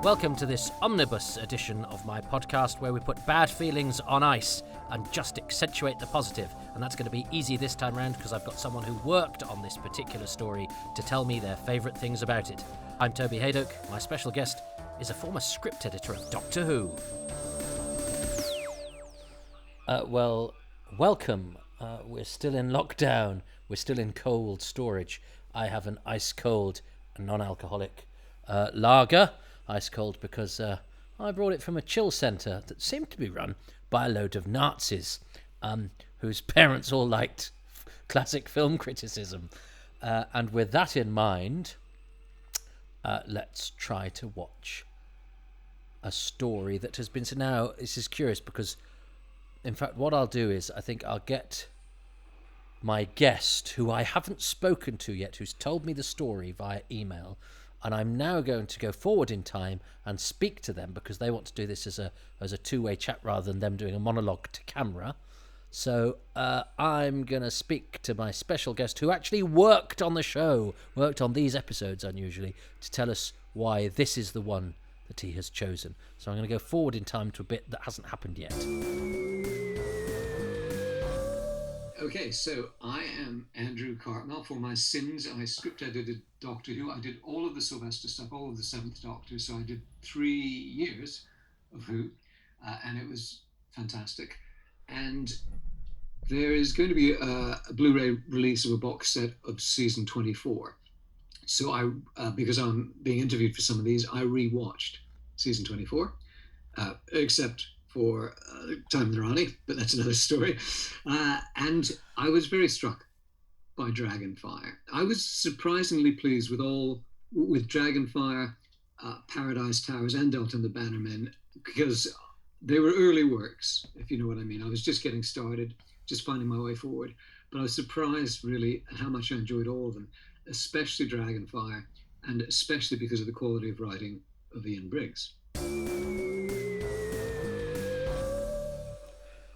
Welcome to this Omnibus edition of my podcast where we put bad feelings on ice and just accentuate the positive. And that's going to be easy this time round because I've got someone who worked on this particular story to tell me their favourite things about it. I'm Toby Hadoke. My special guest is a former script editor of Doctor Who. Welcome. We're still in lockdown. We're still in cold storage. I have an ice-cold, non-alcoholic lager. Ice-cold because I brought it from a chill centre that seemed to be run by a load of Nazis whose parents all liked classic film criticism. And with that in mind, let's try to watch a story that has been... So now, this is curious because, in fact, what I'll do is I think I'll get my guest, who I haven't spoken to yet, who's told me the story via email, and I'm now going to go forward in time and speak to them because they want to do this as a two-way chat rather than them doing a monologue to camera. So I'm going to speak to my special guest who actually worked on the show, worked on these episodes unusually, to tell us why this is the one that he has chosen. So I'm going to go forward in time to a bit that hasn't happened yet. Okay, so I am Andrew Cartmel. For my sins, I script edited Doctor Who. I did all of the Sylvester stuff, all of the Seventh Doctor. So I did 3 years of Who, and it was fantastic. And there is going to be a Blu-ray release of a box set of season 24. So I, because I'm being interviewed for some of these, I rewatched season 24, except for Time with Ronnie, but that's another story. And I was very struck by Dragonfire. I was surprisingly pleased with Dragonfire, Paradise Towers, and Delta and the Bannermen, because they were early works, if you know what I mean. I was just getting started, just finding my way forward. But I was surprised, really, at how much I enjoyed all of them, especially Dragonfire, and especially because of the quality of writing of Ian Briggs.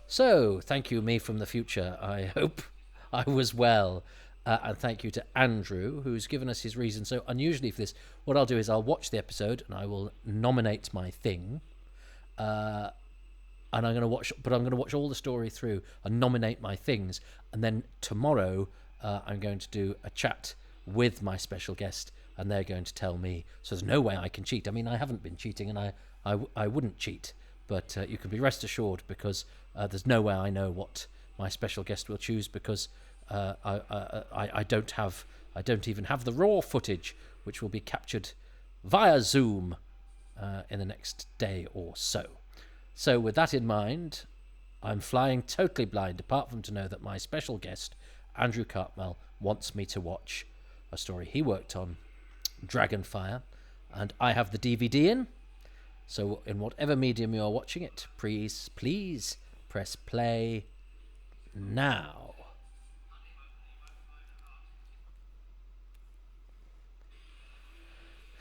So, thank you, me from the future. I hope I was well. And thank you to Andrew, who's given us his reason. So, unusually for this, what I'll do is I'll watch the episode and I will nominate my thing. And I'm going to watch all the story through and nominate my things. And then tomorrow, I'm going to do a chat with my special guest, and they're going to tell me. So there's no way I can cheat. I mean, I haven't been cheating, and I wouldn't cheat. But you can be rest assured because there's no way I know what my special guest will choose because I don't even have the raw footage, which will be captured via Zoom in the next day or so. So with that in mind, I'm flying totally blind, apart from to know that my special guest, Andrew Cartmel, wants me to watch a story he worked on, Dragonfire, and I have the DVD in. So in whatever medium you're watching it, please press play now.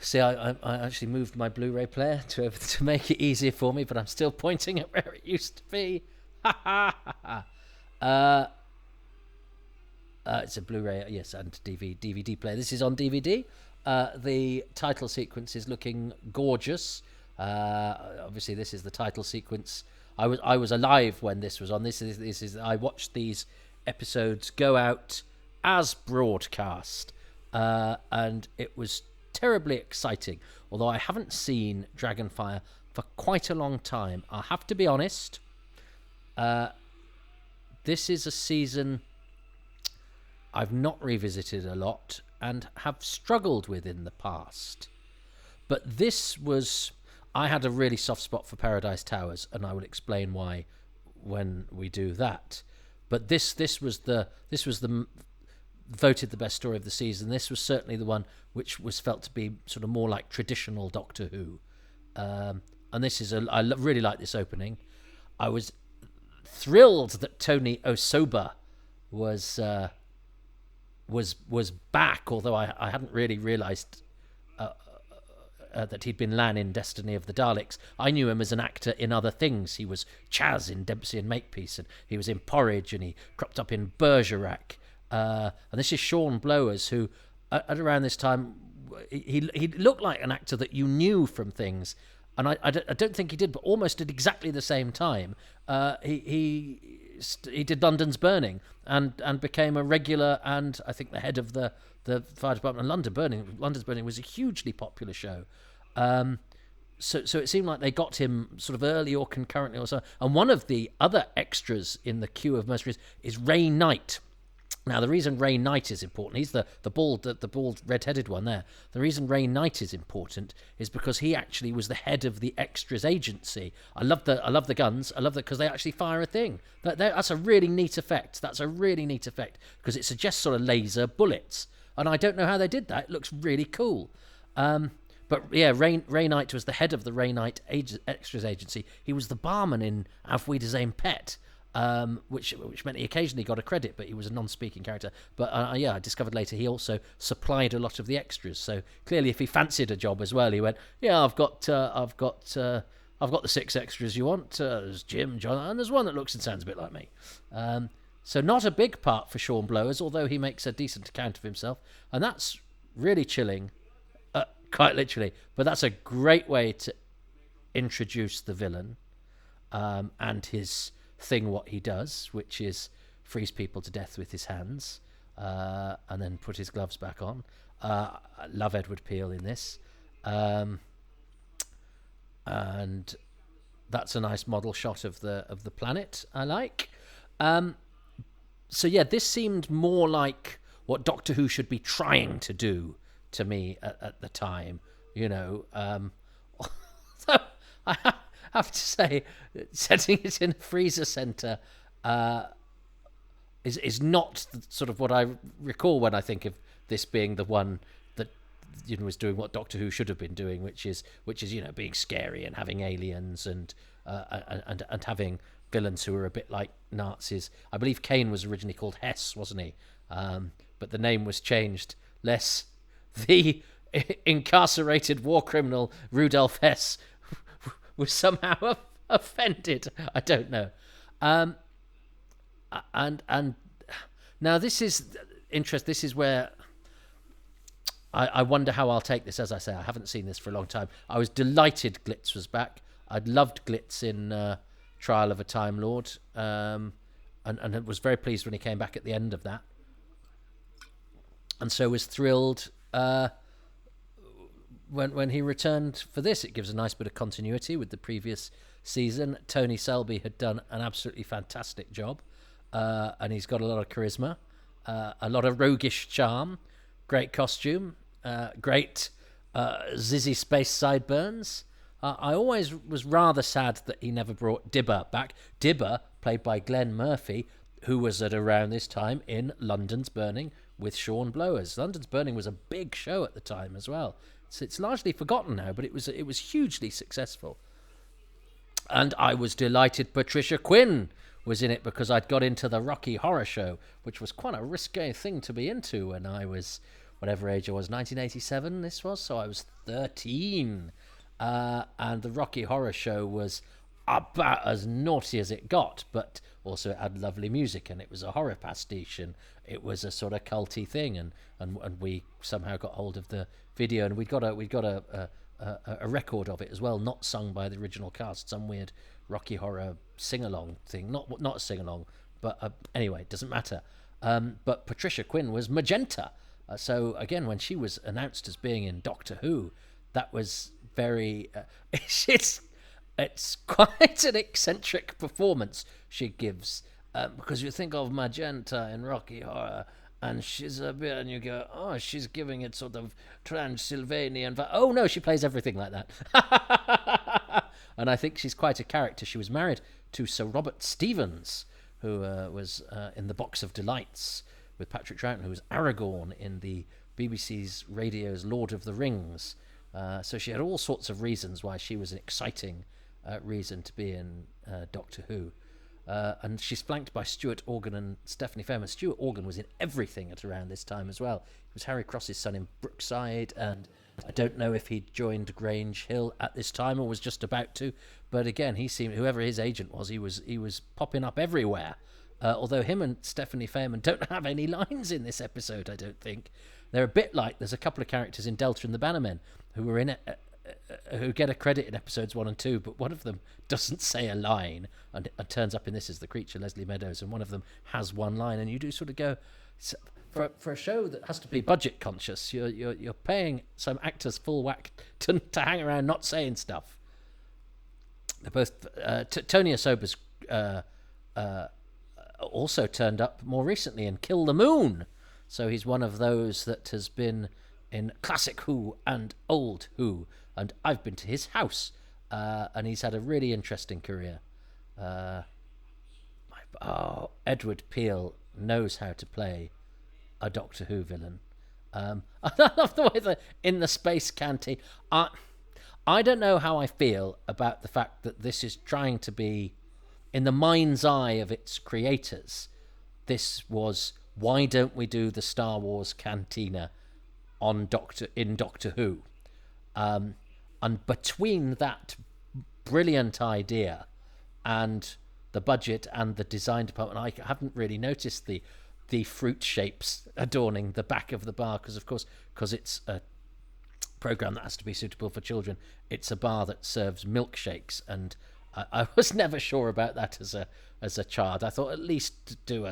See, I actually moved my Blu-ray player to make it easier for me, but I'm still pointing at where it used to be. It's a Blu-ray, yes, and DVD player. This is on DVD. The title sequence is looking gorgeous. Obviously, this is the title sequence. I was alive when this was on. This is I watched these episodes go out as broadcast, and it was terribly exciting. Although I haven't seen Dragonfire for quite a long time, I'll have to be honest. This is a season I've not revisited a lot and have struggled with in the past. But this was... I had a really soft spot for Paradise Towers, and I will explain why when we do that. But this was the voted the best story of the season. This was certainly the one which was felt to be sort of more like traditional Doctor Who. And this is I really like this opening. I was thrilled that Tony Osoba was back, although I hadn't really realised that he'd been Lan in Destiny of the Daleks. I knew him as an actor in other things. He was Chaz in Dempsey and Makepeace, and he was in Porridge, and he cropped up in Bergerac. And this is Sean Blowers, who at around this time he looked like an actor that you knew from things, and I don't think he did, but almost at exactly the same time. He did London's Burning and became a regular, and I think the head of the fire department in London. London's Burning was a hugely popular show. So it seemed like they got him sort of early or concurrently or so. And one of the other extras in the queue of mercenaries is Ray Knight. Now, the reason Ray Knight is important, he's the bald red-headed one there. The reason Ray Knight is important is because he actually was the head of the extras agency. I love the guns. I love that because they actually fire a thing. That's a really neat effect. That's a really neat effect because it suggests sort of laser bullets. And I don't know how they did that. It looks really cool. But yeah, Ray Knight was the head of the Ray Knight Extras Agency. He was the barman in Auf Wiedersehen Pet, which meant he occasionally got a credit, but he was a non-speaking character. But I discovered later he also supplied a lot of the extras. So clearly, if he fancied a job as well, he went, "Yeah, I've got the 6 extras you want. There's Jim, John, and there's one that looks and sounds a bit like me." So not a big part for Sean Blowers, although he makes a decent account of himself, and that's really chilling. Quite literally, but that's a great way to introduce the villain and his thing, what he does, which is freeze people to death with his hands and then put his gloves back on. I love Edward Peel in this, and that's a nice model shot of the planet. I like. So yeah, this seemed more like what Doctor Who should be trying to do to me at the time, So I have to say, setting it in a freezer centre is not sort of what I recall when I think of this being the one that was doing what Doctor Who should have been doing, which is being scary and having aliens and having villains who are a bit like Nazis. I believe Kane was originally called Hess, wasn't he? But the name was changed. The incarcerated war criminal Rudolf Hess was somehow offended. I don't know. And now this is interest. This is where I wonder how I'll take this. As I say, I haven't seen this for a long time. I was delighted Glitz was back. I'd loved Glitz in Trial of a Time Lord, and was very pleased when he came back at the end of that. And so was thrilled when he returned for this. It gives a nice bit of continuity with the previous season. Tony Selby had done an absolutely fantastic job, and he's got a lot of charisma, a lot of roguish charm, great costume, great zizzy space sideburns. I always was rather sad that he never brought Dibber back. Dibber, played by Glenn Murphy, who was at around this time in London's Burning with Sean Blowers. London's Burning was a big show at the time as well. So it's largely forgotten now, but it was hugely successful. And I was delighted Patricia Quinn was in it because I'd got into the Rocky Horror Show, which was quite a risque thing to be into when I was, whatever age I was, 1987 this was, so I was 13. And the Rocky Horror Show was about as naughty as it got, but also it had lovely music, and it was a horror pastiche, and it was a sort of culty thing, and we somehow got hold of the video, and we got a record of it as well, not sung by the original cast, some weird Rocky Horror sing-along thing, not a sing-along, but anyway, it doesn't matter. But Patricia Quinn was Magenta, so again, when she was announced as being in Doctor Who, that was very it's quite an eccentric performance she gives, because you think of Magenta in Rocky Horror, and she's a bit, and you go, oh, she's giving it sort of Transylvanian. Oh no, she plays everything like that. And I think she's quite a character. She was married to Sir Robert Stevens, who was in The Box of Delights with Patrick Troughton, who was Aragorn in the BBC's radio's Lord of the Rings. So she had all sorts of reasons why she was an exciting reason to be in Doctor Who. And she's flanked by Stuart Organ and Stephanie Fairman. Stuart Organ was in everything at around this time as well. He was Harry Cross's son in Brookside, and I don't know if he joined Grange Hill at this time or was just about to. But again, he seemed, whoever his agent was, he was popping up everywhere. Although him and Stephanie Fairman don't have any lines in this episode, I don't think. They're a bit like there's a couple of characters in Delta and the Bannermen who were in it, who get a credit in episodes 1 and 2, but one of them doesn't say a line and turns up in this as the creature, Leslie Meadows, and one of them has one line, and you do sort of go, for a show that has to be budget conscious, you're paying some actors full whack to hang around not saying stuff. They're both Tony Asoba's also turned up more recently in Kill the Moon, so he's one of those that has been in classic Who and old Who, and I've been to his house, and he's had a really interesting career. Edward Peel knows how to play a Doctor Who villain. I love the way that in the space canteen, I don't know how I feel about the fact that this is trying to be, in the mind's eye of its creators, this was, why don't we do the Star Wars cantina in Doctor Who? And between that brilliant idea and the budget and the design department, I haven't really noticed the fruit shapes adorning the back of the bar, because it's a program that has to be suitable for children. It's a bar that serves milkshakes, and I was never sure about that as a child. I thought at least do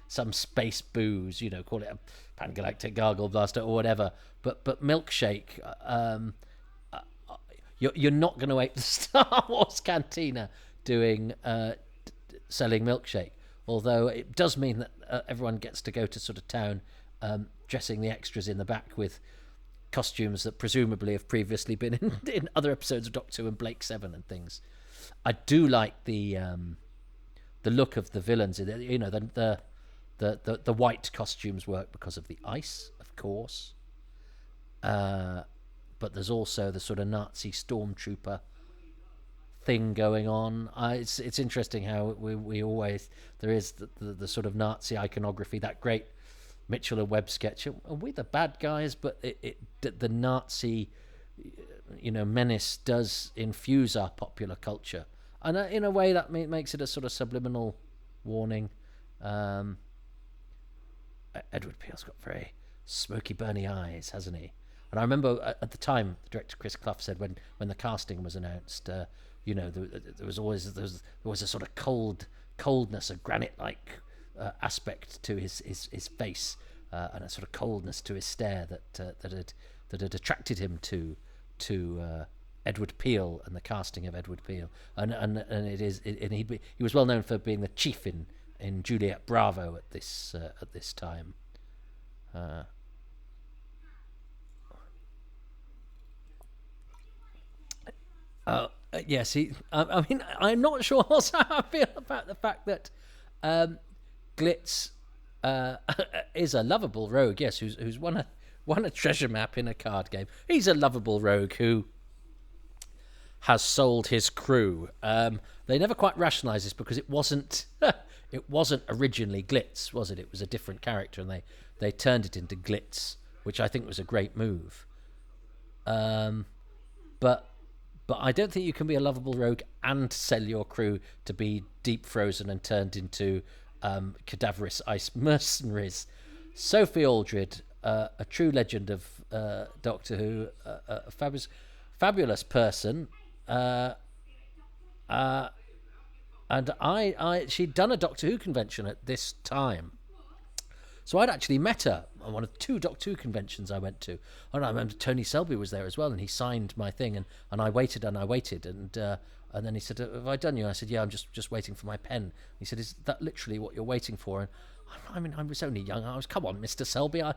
some space booze, call it a Pangalactic Gargle Blaster or whatever. But milkshake, you're not going to ape the Star Wars cantina doing selling milkshake. Although it does mean that everyone gets to go to sort of town, dressing the extras in the back with costumes that presumably have previously been in other episodes of Doctor Who and Blake 7 and things. I do like the look of the villains. The white costumes work because of the ice, of course. But there's also the sort of Nazi stormtrooper thing going on. It's interesting how we always, there is the sort of Nazi iconography, that great Mitchell and Webb sketch. Are we the bad guys? But the Nazi, menace does infuse our popular culture, and in a way that makes it a sort of subliminal warning. Edward Peel's got very smoky, burny eyes, hasn't he? And I remember at the time, director Chris Clough said when the casting was announced, there was always a sort of coldness, a granite-like aspect to his face, and a sort of coldness to his stare that had attracted him to Edward Peel and the casting of Edward Peel, and he was well known for being the chief in Juliet Bravo at this time. Yes, I mean, I'm not sure also how I feel about the fact that Glitz is a lovable rogue. Yes, who's won a treasure map in a card game. He's a lovable rogue who has sold his crew. They never quite rationalise this because it wasn't originally Glitz, was it? It was a different character, and they turned it into Glitz, which I think was a great move. But I don't think you can be a lovable rogue and sell your crew to be deep frozen and turned into cadaverous ice mercenaries. Sophie Aldred, a true legend of Doctor Who, a fabulous person, and she'd done a Doctor Who convention at this time. So I'd actually met her on one of 2 Doctor Who conventions I went to. And I remember Tony Selby was there as well, and he signed my thing, and I waited, and then he said, "Have I done you?" I said, "Yeah, I'm just waiting for my pen." He said, "Is that literally what you're waiting for?" And I mean, I was only young. I was, "Come on, Mr. Selby, I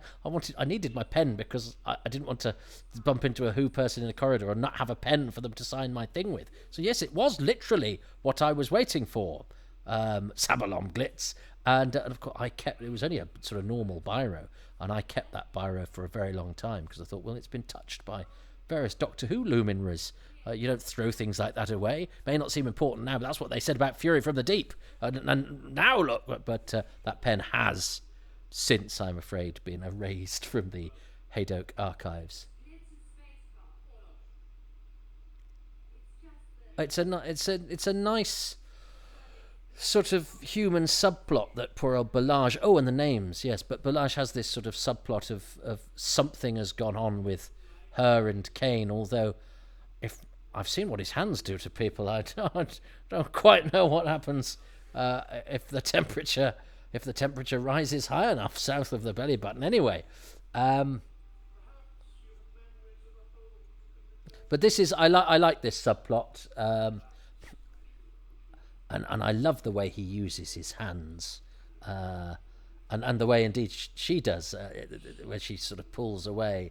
needed my pen because I didn't want to bump into a Who person in the corridor and not have a pen for them to sign my thing with." So yes, it was literally what I was waiting for. Sabalom Glitz. And of course, it was only a sort of normal biro, and I kept that biro for a very long time because I thought, well, it's been touched by various Doctor Who luminaries. You don't throw things like that away. May not seem important now, but that's what they said about Fury from the Deep. And now look, but that pen has since, I'm afraid, been erased from the Hadoke archives. It's a nice sort of human subplot that poor old Balaj. Oh, and the names, yes, but Balaj has this sort of subplot of something has gone on with her and Kane. Although, if I've seen what his hands do to people, I don't quite know what happens if the temperature rises high enough south of the belly button. Anyway, but this is I like this subplot. And I love the way he uses his hands, and the way indeed she does, where she sort of pulls away.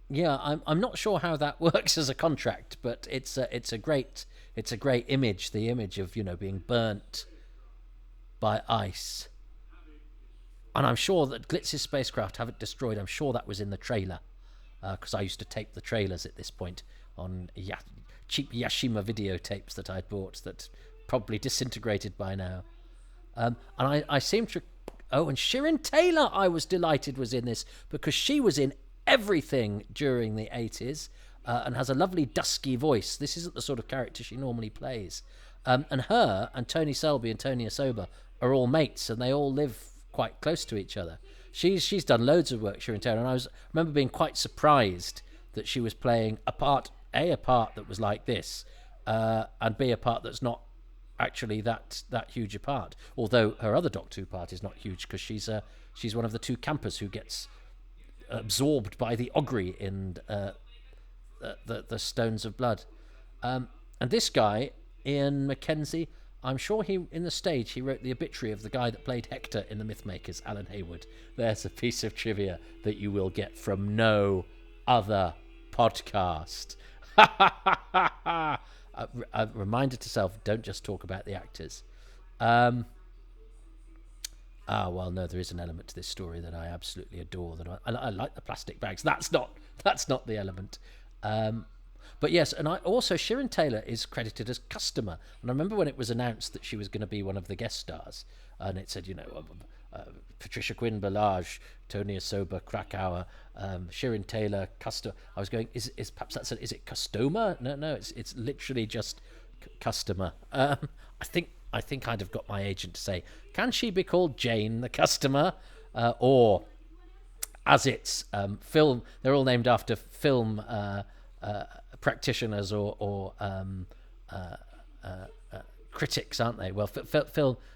Yeah, I'm not sure how that works as a contract, but it's a great image. The image of being burnt by ice, and I'm sure that Glitz's spacecraft have it destroyed. I'm sure that was in the trailer. Because I used to tape the trailers at this point on cheap Yashima videotapes that I'd bought that probably disintegrated by now. And I seem to... Oh, and Shirin Taylor, I was delighted, was in this because she was in everything during the 80s and has a lovely dusky voice. This isn't the sort of character she normally plays. And her and Tony Selby and Tony Asoba are all mates, and they all live quite close to each other. She's done loads of work, Shirin Taylor, and I remember being quite surprised that she was playing a part that was like this, and B, a part that's not actually that huge a part. Although her other Doctor Who part is not huge because she's one of the two campers who gets absorbed by the augury in the Stones of Blood. And this guy, Ian Mackenzie, I'm sure in the stage he wrote the obituary of the guy that played Hector in The Mythmakers, Alan Hayward. There's a piece of trivia that you will get from no other podcast. A reminder to self, don't just talk about the actors. Well, no, there is an element to this story that I absolutely adore. That I like the plastic bags. That's not the element. But yes, and Shirin Taylor is credited as customer. And I remember when it was announced that she was going to be one of the guest stars, and it said, Patricia Quinn, Balaj, Tony Asoba, Krakauer, Shirin Taylor, customer. I was going, is perhaps that's is it customer? No, it's literally just customer. I think I'd have got my agent to say, can she be called Jane the customer, or as it's film? They're all named after film. Practitioners or critics, aren't they? Well,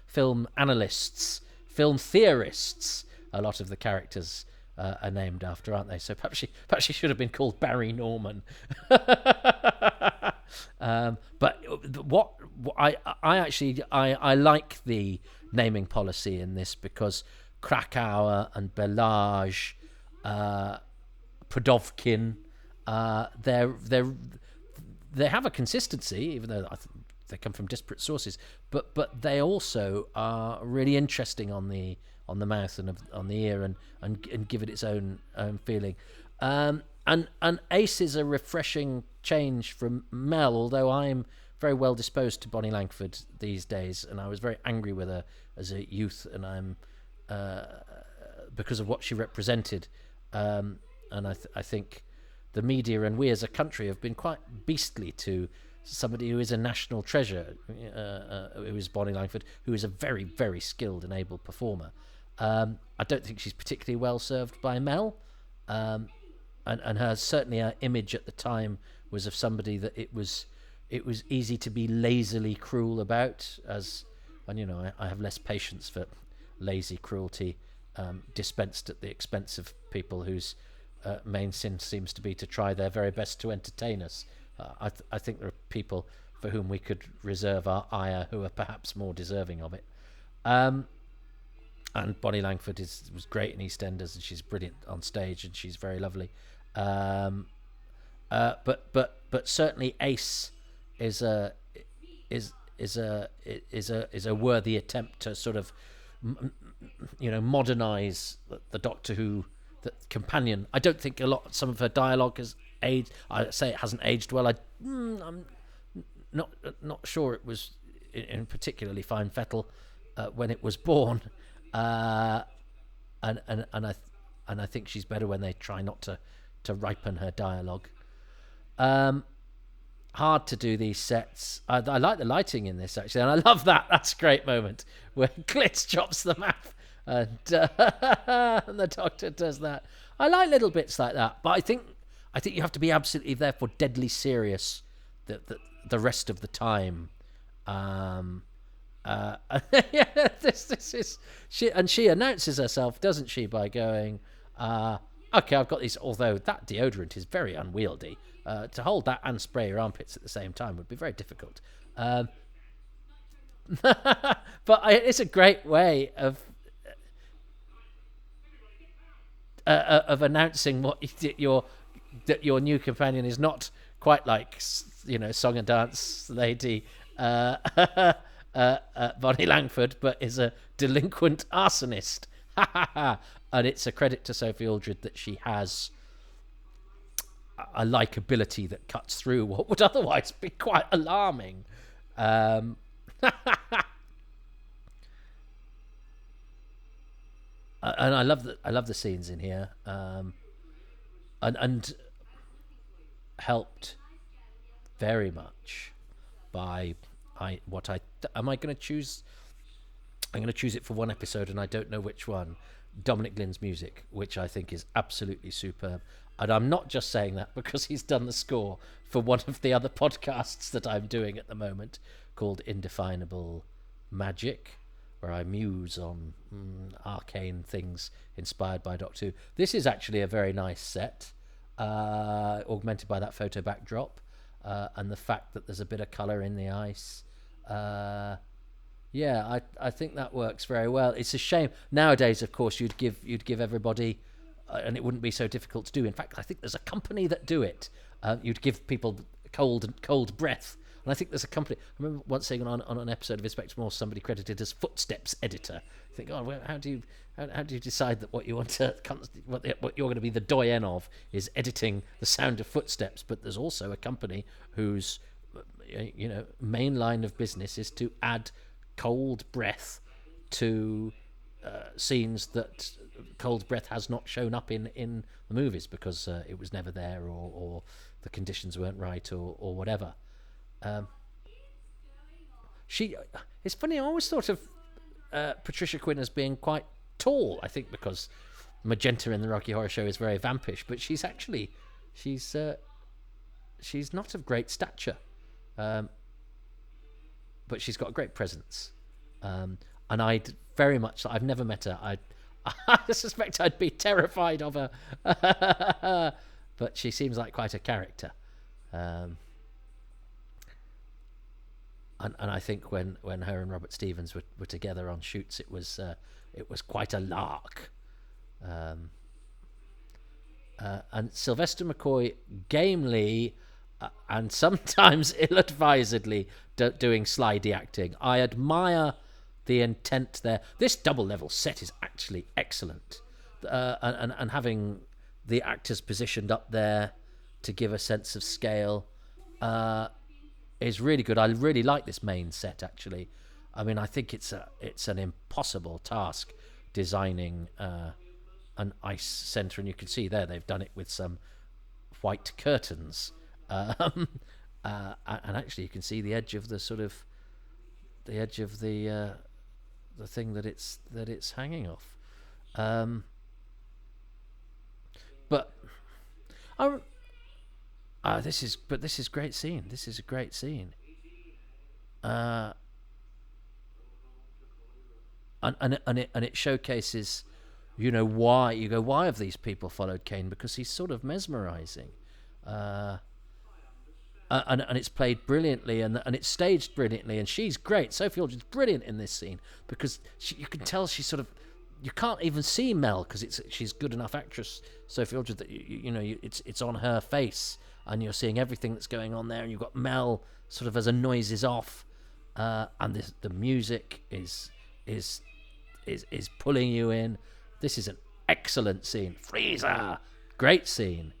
film analysts, film theorists. A lot of the characters are named after, aren't they? So perhaps she should have been called Barry Norman. But what I actually like the naming policy in this because Krakauer and Belage, Podovkin. They have a consistency, even though they come from disparate sources. But they also are really interesting on the mouth and on the ear and give it its own feeling. And Ace is a refreshing change from Mel, although I'm very well disposed to Bonnie Langford these days, and I was very angry with her as a youth, and I'm because of what she represented, and I think the media and we as a country have been quite beastly to somebody who is a national treasure, who is Bonnie Langford, who is a very, very skilled and able performer. I don't think she's particularly well served by Mel, and certainly her image at the time was of somebody that it was easy to be lazily cruel about. I have less patience for lazy cruelty dispensed at the expense of people whose main sin seems to be to try their very best to entertain us. I think there are people for whom we could reserve our ire who are perhaps more deserving of it. And Bonnie Langford was great in EastEnders, and she's brilliant on stage, and she's very lovely. But certainly Ace is a worthy attempt to sort of modernize the Doctor Who companion. I don't think some of her dialogue has aged. I say it hasn't aged well. I'm not sure it was in particularly fine fettle when it was born, and I think she's better when they try not to ripen her dialogue. hard to do these sets. I like the lighting in this actually, and I love that. That's a great moment where Glitz chops the map, and and the Doctor does that. I like little bits like that, but I think you have to be absolutely therefore deadly serious the rest of the time. Yeah, this is she, and she announces herself, doesn't she, by going, "Okay, I've got these." Although that deodorant is very unwieldy, to hold that and spray your armpits at the same time would be very difficult. But it's a great way of announcing that your new companion is not quite like, song and dance lady Bonnie Langford, but is a delinquent arsonist. And it's a credit to Sophie Aldred that she has a likability that cuts through what would otherwise be quite alarming. And I love the scenes in here, and helped very much by am I going to choose? I'm going to choose it for one episode, and I don't know which one. Dominic Lynn's music, which I think is absolutely superb, and I'm not just saying that because he's done the score for one of the other podcasts that I'm doing at the moment called Indefinable Magic, where I muse on arcane things inspired by Doctor Who. This is actually a very nice set, augmented by that photo backdrop, and the fact that there's a bit of colour in the ice. Yeah, I think that works very well. It's a shame nowadays, of course, you'd give everybody, and it wouldn't be so difficult to do. In fact, I think there's a company that do it. You'd give people cold breath, and I think there's a company. I remember once seeing on an episode of Inspector Morse somebody credited as footsteps editor. I think, oh, well, how do you decide that what you want to what you're going to be the doyen of is editing the sound of footsteps? But there's also a company whose main line of business is to add cold breath to scenes that cold breath has not shown up in the movies because it was never there, or the conditions weren't right, or whatever. It's funny, I always thought of Patricia Quinn as being quite tall, I think because Magenta in the Rocky Horror Show is very vampish, but she's not of great stature. But she's got a great presence, and I've never met her. I suspect I'd be terrified of her, but she seems like quite a character. And I think when her and Robert Stevens were together on shoots, it was quite a lark. And Sylvester McCoy gamely and sometimes ill-advisedly doing slidey acting. I admire the intent there. This double-level set is actually excellent, and having the actors positioned up there to give a sense of scale is really good. I really like this main set, actually. I mean, I think it's an impossible task designing an ice centre, and you can see there they've done it with some white curtains. And actually, you can see the edge of the thing that it's hanging off. But this is great scene. This is a great scene. And it showcases, why have these people followed Kane? Because he's sort of mesmerizing. And it's played brilliantly, and it's staged brilliantly, and she's great. Sophie Aldred's brilliant in this scene because you can tell she's sort of, you can't even see Mel because she's good enough actress, Sophie Aldred, that it's on her face, and you're seeing everything that's going on there, and you've got Mel sort of as a noise is off, and the music is pulling you in. This is an excellent scene. Freezer, great scene,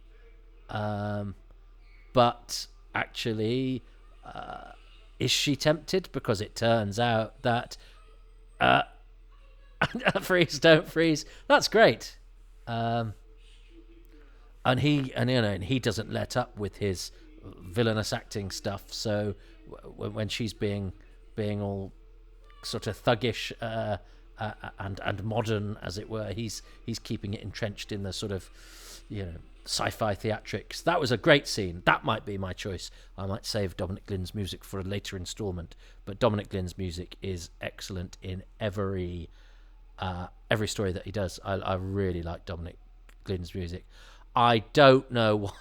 but. Actually, is she tempted? Because it turns out that freeze, don't freeze. That's great, and he doesn't let up with his villainous acting stuff. So when she's being all sort of thuggish and modern, as it were, he's keeping it entrenched in the sort of, sci-fi theatrics. That was a great scene. That might be my choice. I might save Dominic Glynn's music for a later instalment, but Dominic Glynn's music is excellent in every story that he does. I really like Dominic Glynn's music. I don't know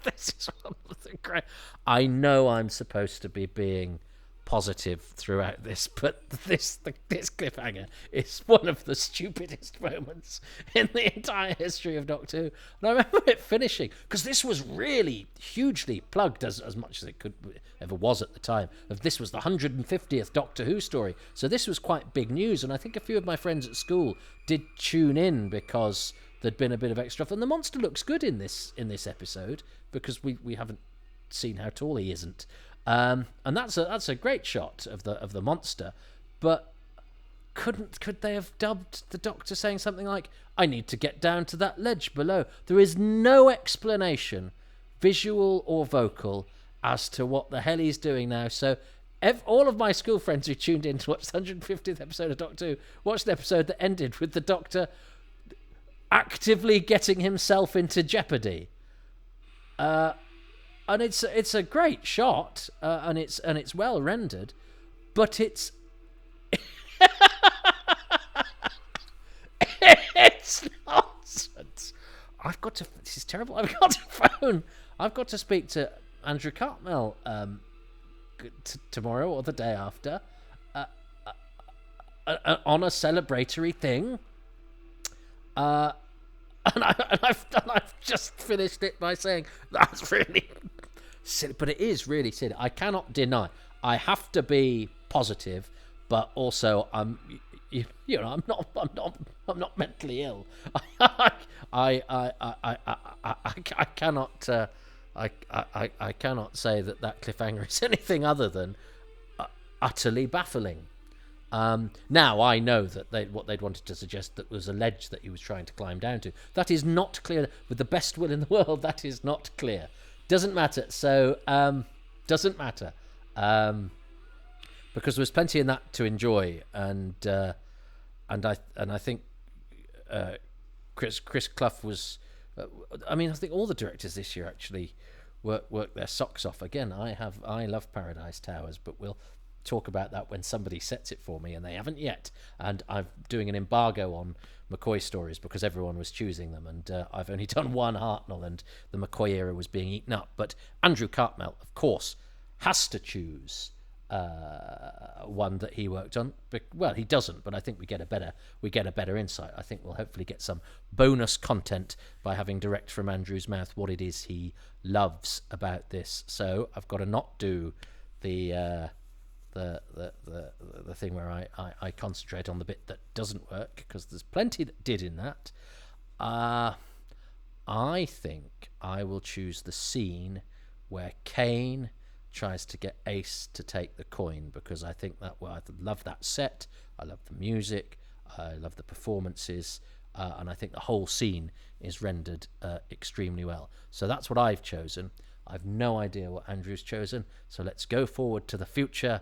this is one of the great. I know I'm supposed to be being positive throughout this, but this cliffhanger is one of the stupidest moments in the entire history of Doctor Who. And I remember it finishing, because this was really hugely plugged, as much as it ever was at the time. This was the 150th Doctor Who story, so this was quite big news. And I think a few of my friends at school did tune in because there'd been a bit of extra. And the monster looks good in this episode, because we haven't seen how tall he isn't. And that's a great shot of the monster, but could they have dubbed the Doctor saying something like, "I need to get down to that ledge below"? There is no explanation, visual or vocal, as to what the hell he's doing now. So all of my school friends who tuned in to watch the 150th episode of Doctor Who watched the episode that ended with the Doctor actively getting himself into jeopardy. And it's a great shot, and it's well rendered, but it's it's nonsense. This is terrible. I've got to phone. I've got to speak to Andrew Cartmel tomorrow or the day after on a celebratory thing. And I've just finished it by saying that's really silly, but it is really silly. I cannot deny. I have to be positive, but also I'm not mentally ill. I cannot I cannot say that cliffhanger is anything other than utterly baffling. Now I know that what they'd wanted to suggest that was a ledge that he was trying to climb down to. That is not clear. With the best will in the world, that is not clear. Doesn't matter. So doesn't matter, because there was plenty in that to enjoy, and I think Chris Clough was. I think all the directors this year actually work their socks off. Again, I love Paradise Towers, but we'll talk about that when somebody sets it for me, and they haven't yet. And I'm doing an embargo on McCoy stories because everyone was choosing them, and I've only done one Hartnell, and the McCoy era was being eaten up. But Andrew Cartmel, of course, has to choose one that he worked on. Well, he doesn't, but I think we get a better insight. I think we'll hopefully get some bonus content by having direct from Andrew's mouth what it is he loves about this. So I've got to not do the thing where I concentrate on the bit that doesn't work, because there's plenty that did in that. I think I will choose the scene where Kane tries to get Ace to take the coin, because I think I love that set, I love the music, I love the performances, and I think the whole scene is rendered extremely well. So that's what I've chosen. I've no idea what Andrew's chosen, so let's go forward to the future,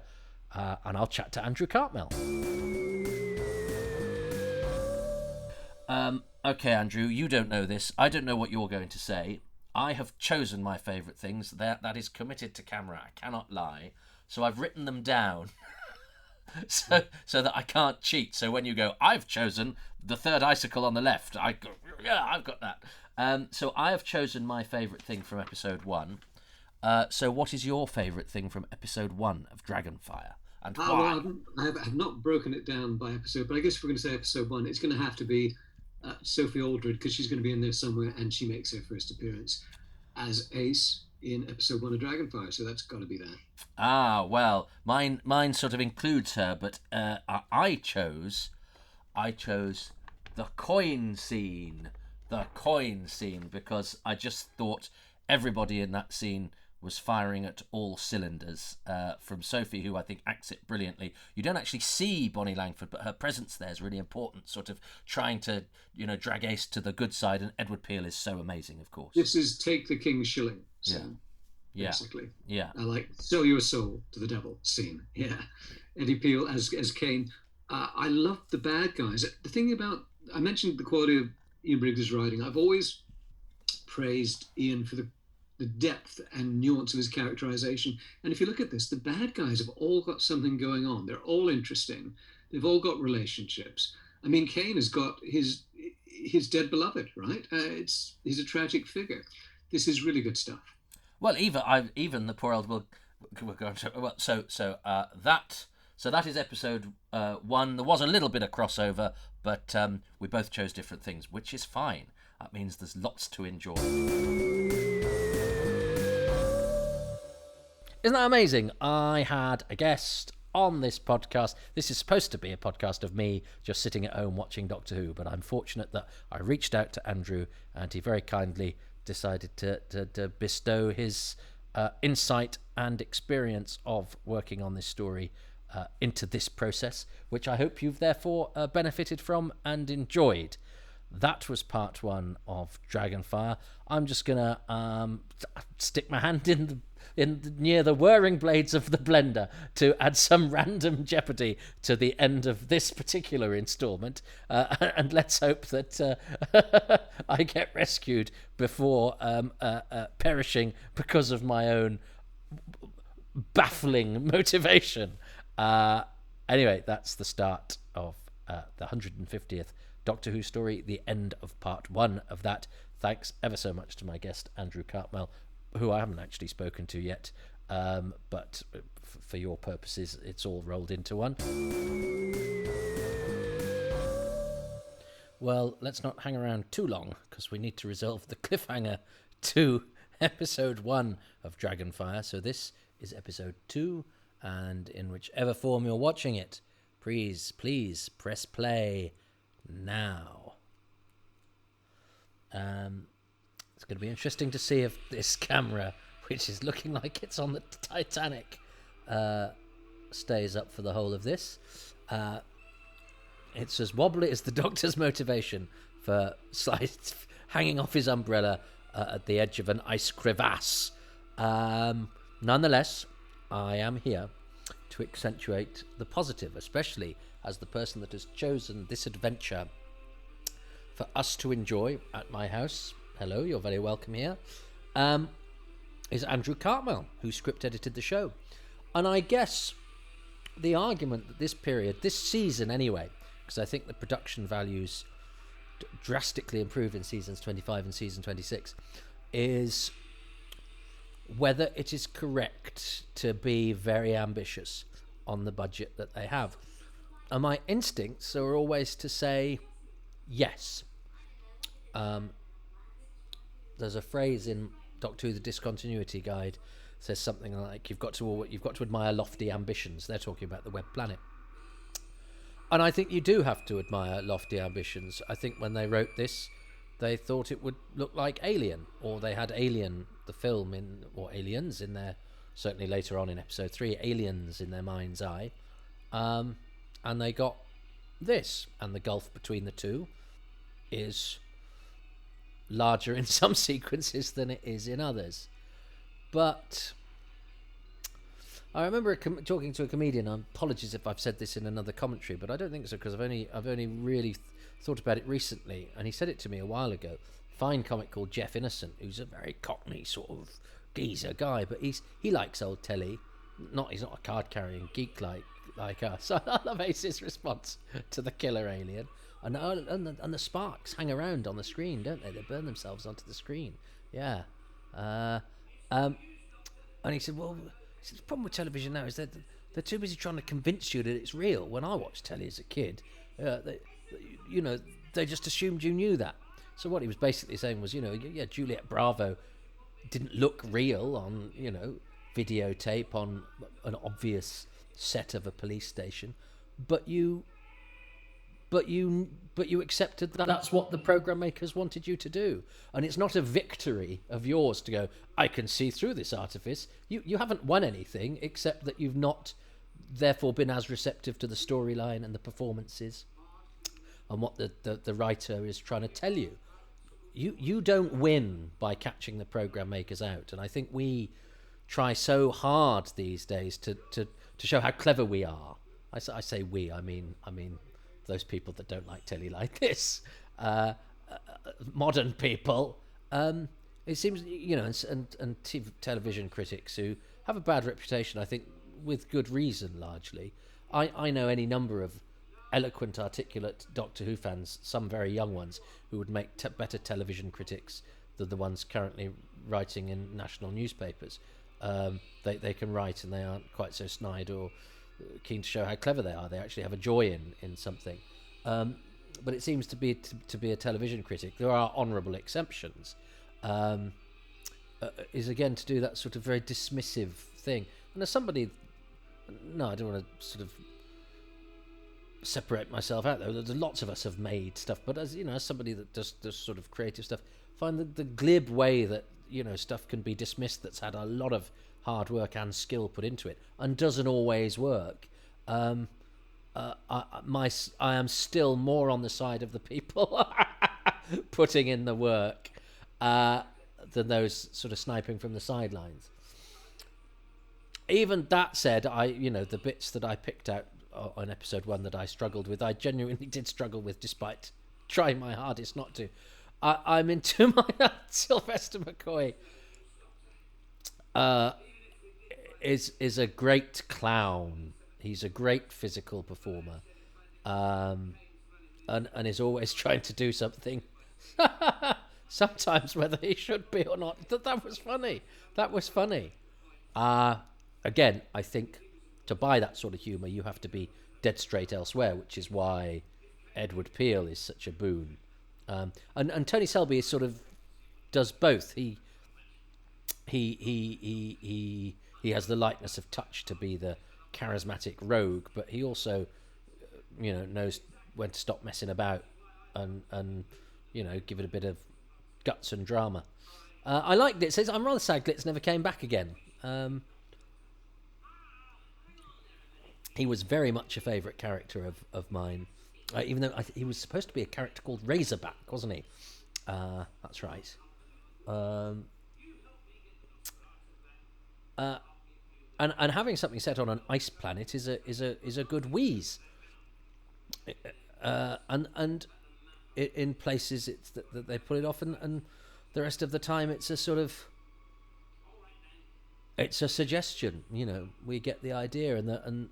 and I'll chat to Andrew Cartmel. Okay, Andrew, you don't know this. I don't know what you're going to say. I have chosen my favourite things. That is committed to camera. I cannot lie. So I've written them down so that I can't cheat. So when you go, I've chosen the third icicle on the left, I go, yeah, I've got that. So I have chosen my favourite thing from episode 1. So what is your favourite thing from episode 1 of Dragonfire? And why? Well, I have not broken it down by episode, but I guess if we're going to say episode 1, it's going to have to be Sophie Aldred, because she's going to be in there somewhere, and she makes her first appearance as Ace in episode 1 of Dragonfire, so that's got to be that. Ah, well, mine sort of includes her, but I chose the coin scene, because I just thought everybody in that scene was firing at all cylinders, from Sophie, who I think acts it brilliantly. You don't actually see Bonnie Langford, but her presence there is really important, sort of trying to, drag Ace to the good side, and Edward Peel is so amazing, of course. This is Take the King's Shilling. So. basically. Yeah. I like sell your soul to the devil scene. Yeah, Eddie Peel as Kane. I love the bad guys. The thing about I mentioned the quality of Ian Briggs' writing. I've always praised Ian for the depth and nuance of his characterization. And if you look at this, the bad guys have all got something going on. They're all interesting. They've all got relationships. I mean, Kane has got his dead beloved, right? He's a tragic figure. This is really good stuff. Well, even the poor old we're going to well, so that is episode 1. There was a little bit of crossover, but we both chose different things, which is fine. That means there's lots to enjoy. Isn't that amazing? I had a guest on this podcast. This is supposed to be a podcast of me just sitting at home watching Doctor Who, but I'm fortunate that I reached out to Andrew and he very kindly decided to bestow his insight and experience of working on this story into this process, which I hope you've therefore benefited from and enjoyed. That was part 1 of Dragonfire. I'm just gonna stick my hand in near the whirring blades of the blender to add some random jeopardy to the end of this particular instalment, and let's hope that I get rescued before perishing because of my own baffling motivation. Anyway, that's the start of the 150th Doctor Who story, the end of part 1 of that. Thanks ever so much to my guest, Andrew Cartmel, who I haven't actually spoken to yet, but for your purposes, it's all rolled into one. Well, let's not hang around too long, because we need to resolve the cliffhanger to episode 1 of Dragonfire. So this is episode 2, and in whichever form you're watching it, please press play now. It's going to be interesting to see if this camera, which is looking like it's on the Titanic, stays up for the whole of this. It's as wobbly as the Doctor's motivation for hanging off his umbrella at the edge of an ice crevasse. Nonetheless, I am here to accentuate the positive, especially as the person that has chosen this adventure for us to enjoy at my house. Hello, you're very welcome here. Is Andrew Cartmel, who script edited the show. And I guess the argument that this period, this season anyway, because I think the production values drastically improve in seasons 25 and season 26, is whether it is correct to be very ambitious on the budget that they have. And my instincts are always to say yes. There's a phrase in Doctor Who: The Discontinuity Guide says something like you've got to admire lofty ambitions. They're talking about the web planet. And I think you do have to admire lofty ambitions. I think when they wrote this, they thought it would look like Alien, or they had Alien, the film, or Aliens in their, certainly later on in episode 3, Aliens in their mind's eye. And they got this, and the gulf between the two is larger in some sequences than it is in others. But I remember talking to a comedian. Apologies if I've said this in another commentary, but I don't think so, because I've only really thought about it recently, and he said it to me a while ago. Fine comic called Jeff Innocent, who's a very cockney sort of geezer guy, but he likes old telly. He's not a card carrying geek like us. I love Ace's response to the killer alien. And the sparks hang around on the screen, don't they? They burn themselves onto the screen. Yeah. And he said, well, the problem with television now is that they're too busy trying to convince you that it's real. When I watched telly as a kid, they just assumed you knew that. So what he was basically saying was, Juliet Bravo didn't look real on, videotape on an obvious set of a police station, but you accepted that that's what the program makers wanted you to do. And it's not a victory of yours to go, I can see through this artifice. You haven't won anything, except that you've not therefore been as receptive to the storyline and the performances and what the writer is trying to tell you. You don't win by catching the program makers out. And I think we try so hard these days to show how clever we are. I say we, I mean those people that don't like telly like this, modern people. It seems, and television critics who have a bad reputation, I think, with good reason, largely. I know any number of eloquent, articulate Doctor Who fans, some very young ones, who would make better television critics than the ones currently writing in national newspapers. They can write and they aren't quite so snide or keen to show how clever they are. They actually have a joy in something. But it seems to be a television critic. There are honourable exceptions. Is again to do that sort of very dismissive thing. And as somebody, no, I don't want to sort of separate myself out though. There's lots of us have made stuff, but as as somebody that does sort of creative stuff, find the glib way that stuff can be dismissed that's had a lot of hard work and skill put into it and doesn't always work. I am still more on the side of the people putting in the work than those sort of sniping from the sidelines. Even that said, the bits that I picked out on episode 1 that I struggled with, I genuinely did struggle with, despite trying my hardest not to. I'm into my Sylvester McCoy. Is a great clown. He's a great physical performer, and is always trying to do something. Sometimes whether he should be or not. That was funny. That was funny. Again, I think to buy that sort of humour, you have to be dead straight elsewhere, which is why Edward Peel is such a boon. And Tony Selby is sort of does both. He has the lightness of touch to be the charismatic rogue, but he also knows when to stop messing about and give it a bit of guts and drama. I like Glitz. I'm rather sad Glitz never came back again. He was very much a favourite character of mine, even though he was supposed to be a character called Razorback, wasn't he? That's right. And having something set on an ice planet is a good wheeze. And in places it's that they pull it off, and the rest of the time it's a sort of it's a suggestion. We get the idea, and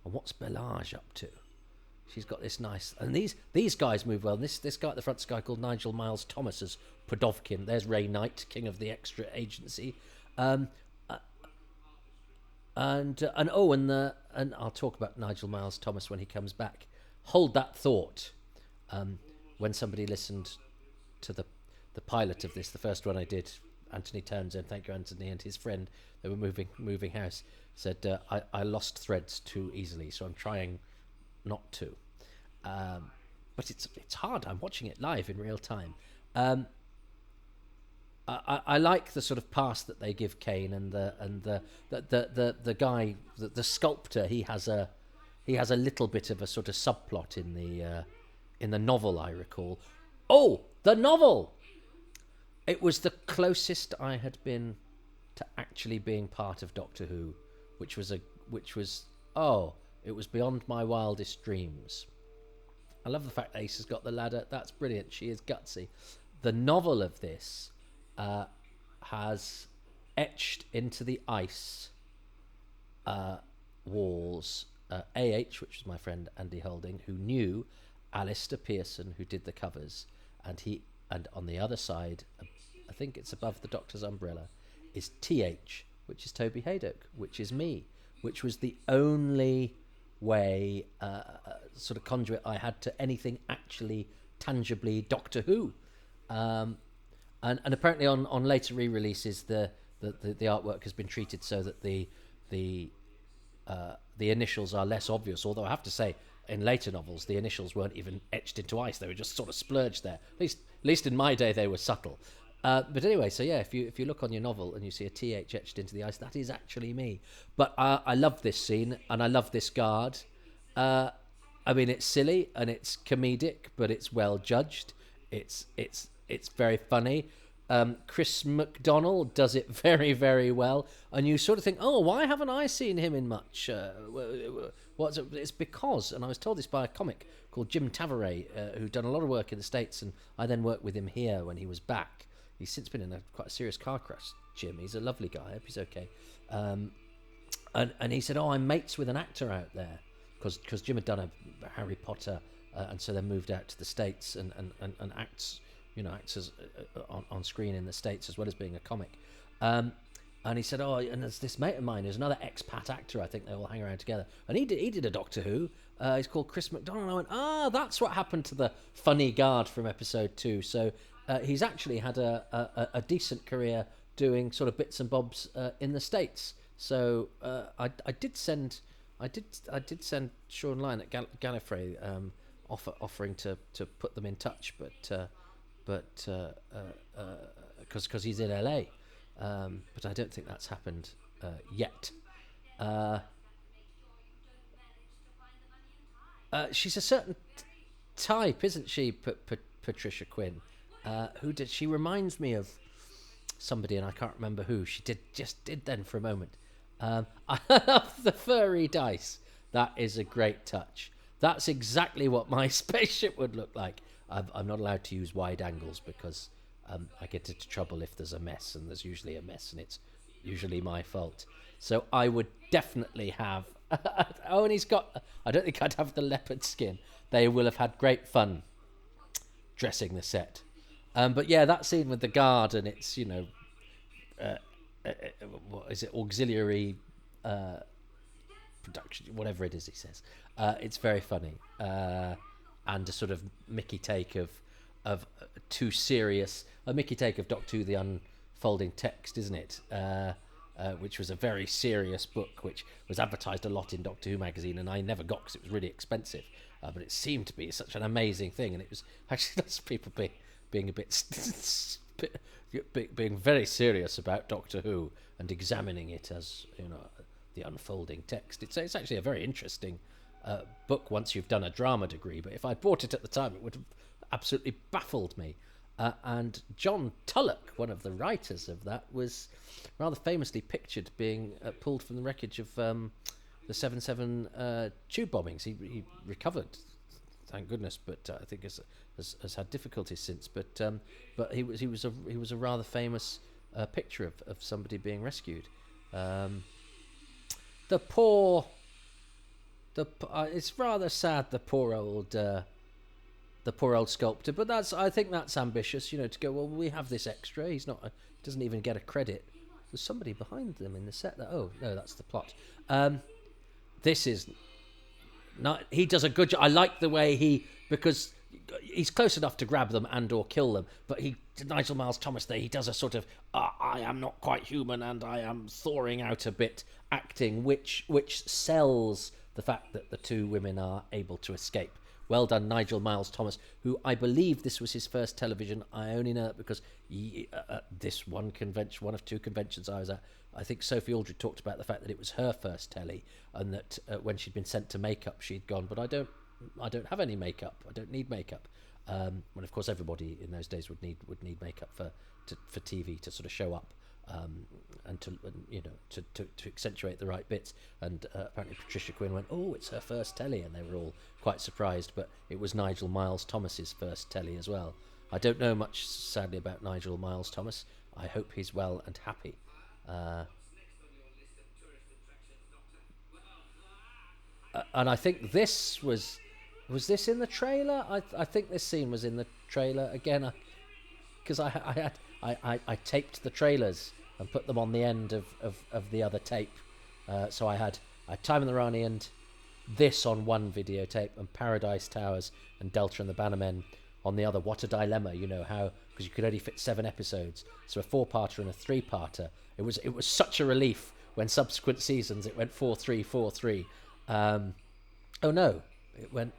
what's Belage up to? She's got this nice, and these guys move well. And this guy at the front, this guy called Nigel Miles Thomas as Podovkin. There's Ray Knight, king of the extra agency. And I'll talk about Nigel Miles Thomas when he comes back. Hold that thought. When somebody listened to the pilot of this, the first one I did, Anthony Townsend, thank you Anthony, and his friend, they were moving house, said I lost threads too easily, so I'm trying not to. But it's hard. I'm watching it live in real time. I like the sort of pass that they give Kane, and the guy, the sculptor. He has a little bit of a sort of subplot in the novel, I recall. Oh, the novel! It was the closest I had been to actually being part of Doctor Who, which was it was beyond my wildest dreams. I love the fact that Ace has got the ladder. That's brilliant. She is gutsy. The novel of this has etched into the ice walls AH, which was my friend Andy Holding, who knew Alistair Pearson, who did the covers, and on the other side, I think it's above the Doctor's umbrella, is TH, which is Toby Hadoke, which is me, which was the only way sort of conduit I had to anything actually tangibly Doctor Who. And apparently on later re-releases the artwork has been treated so that the initials are less obvious, although I have to say in later novels the initials weren't even etched into ice, they were just sort of splurged there. At least in my day they were subtle. But anyway, so yeah, if you look on your novel and you see a TH etched into the ice, that is actually me. But I love this scene and I love this guard. I mean, it's silly and it's comedic, but it's well judged. It's very funny. Chris McDonnell does it very, very well. And you sort of think, oh, why haven't I seen him in much? What's it? It's because, and I was told this by a comic called Jim Tavaray, who'd done a lot of work in the States, and I then worked with him here when he was back. He's since been in quite a serious car crash, Jim. He's a lovely guy. I hope he's okay. And he said, oh, I'm mates with an actor out there, because Jim had done a Harry Potter, and so then moved out to the States and acts as, on screen in the States as well as being a comic. And he said, oh, and there's this mate of mine who's another expat actor. I think they all hang around together. And he did a Doctor Who. He's called Chris McDonnell. And I went, that's what happened to the funny guard from episode 2. So he's actually had a decent career doing sort of bits and bobs in the States. So I did send Sean Lyon at Gallifrey offering to put them in touch, but because he's in LA, but I don't think that's happened yet. She's a certain type, isn't she, Patricia Quinn? She reminds me of somebody, and I can't remember who. She did then for a moment. I love the furry dice. That is a great touch. That's exactly what my spaceship would look like. I'm not allowed to use wide angles because I get into trouble if there's a mess, and there's usually a mess, and it's usually my fault. So I would definitely have... oh, and he's got... I don't think I'd have the leopard skin. They will have had great fun dressing the set. But yeah, that scene with the guard, and it's, what is it, auxiliary production, whatever it is he says. It's very funny. And a sort of Mickey take of too serious... A Mickey take of Doctor Who, The Unfolding Text, isn't it? Which was a very serious book, which was advertised a lot in Doctor Who magazine, and I never got because it was really expensive. But it seemed to be such an amazing thing, and it was actually lots of people being a bit being very serious about Doctor Who and examining it as the unfolding text. It's actually a very interesting book once you've done a drama degree. But if I'd bought it at the time, it would have absolutely baffled me. And John Tulloch, one of the writers of that, was rather famously pictured being pulled from the wreckage of the 7/7 tube bombings. He recovered, thank goodness, but I think has had difficulties since. But he was a rather famous picture of somebody being rescued. It's rather sad, the poor old sculptor, but I think that's ambitious, to go, well, we have this extra. He doesn't even get a credit. There's somebody behind them in the set no, that's the plot. This is not, he does a good job. I like the way because he's close enough to grab them and or kill them, but Nigel Miles Thomas there, he does a sort of I am not quite human and I am thawing out a bit acting, which sells the fact that the two women are able to escape. Well done, Nigel Miles Thomas, who I believe this was his first television. I only know that because this one of two conventions I was at, I think Sophie Aldred talked about the fact that it was her first telly, and that when she'd been sent to makeup, she'd gone, but I don't have any makeup. I don't need makeup. When of course everybody in those days would need makeup for TV to sort of show up. And to accentuate the right bits, and apparently Patricia Quinn went, oh, it's her first telly, and they were all quite surprised, but it was Nigel Miles Thomas's first telly as well. I don't know much, sadly, about Nigel Miles Thomas. I hope he's well and happy. And I think this was this in the trailer? I think this scene was in the trailer again, because I taped the trailers and put them on the end of the other tape. So I had Time in the Rani and this on one videotape, and Paradise Towers and Delta and the Bannermen on the other. What a dilemma, how, because you could only fit 7 episodes, so a 4-parter and a 3-parter. It was such a relief when subsequent seasons it went 4-3, 4-3. Oh no, it went,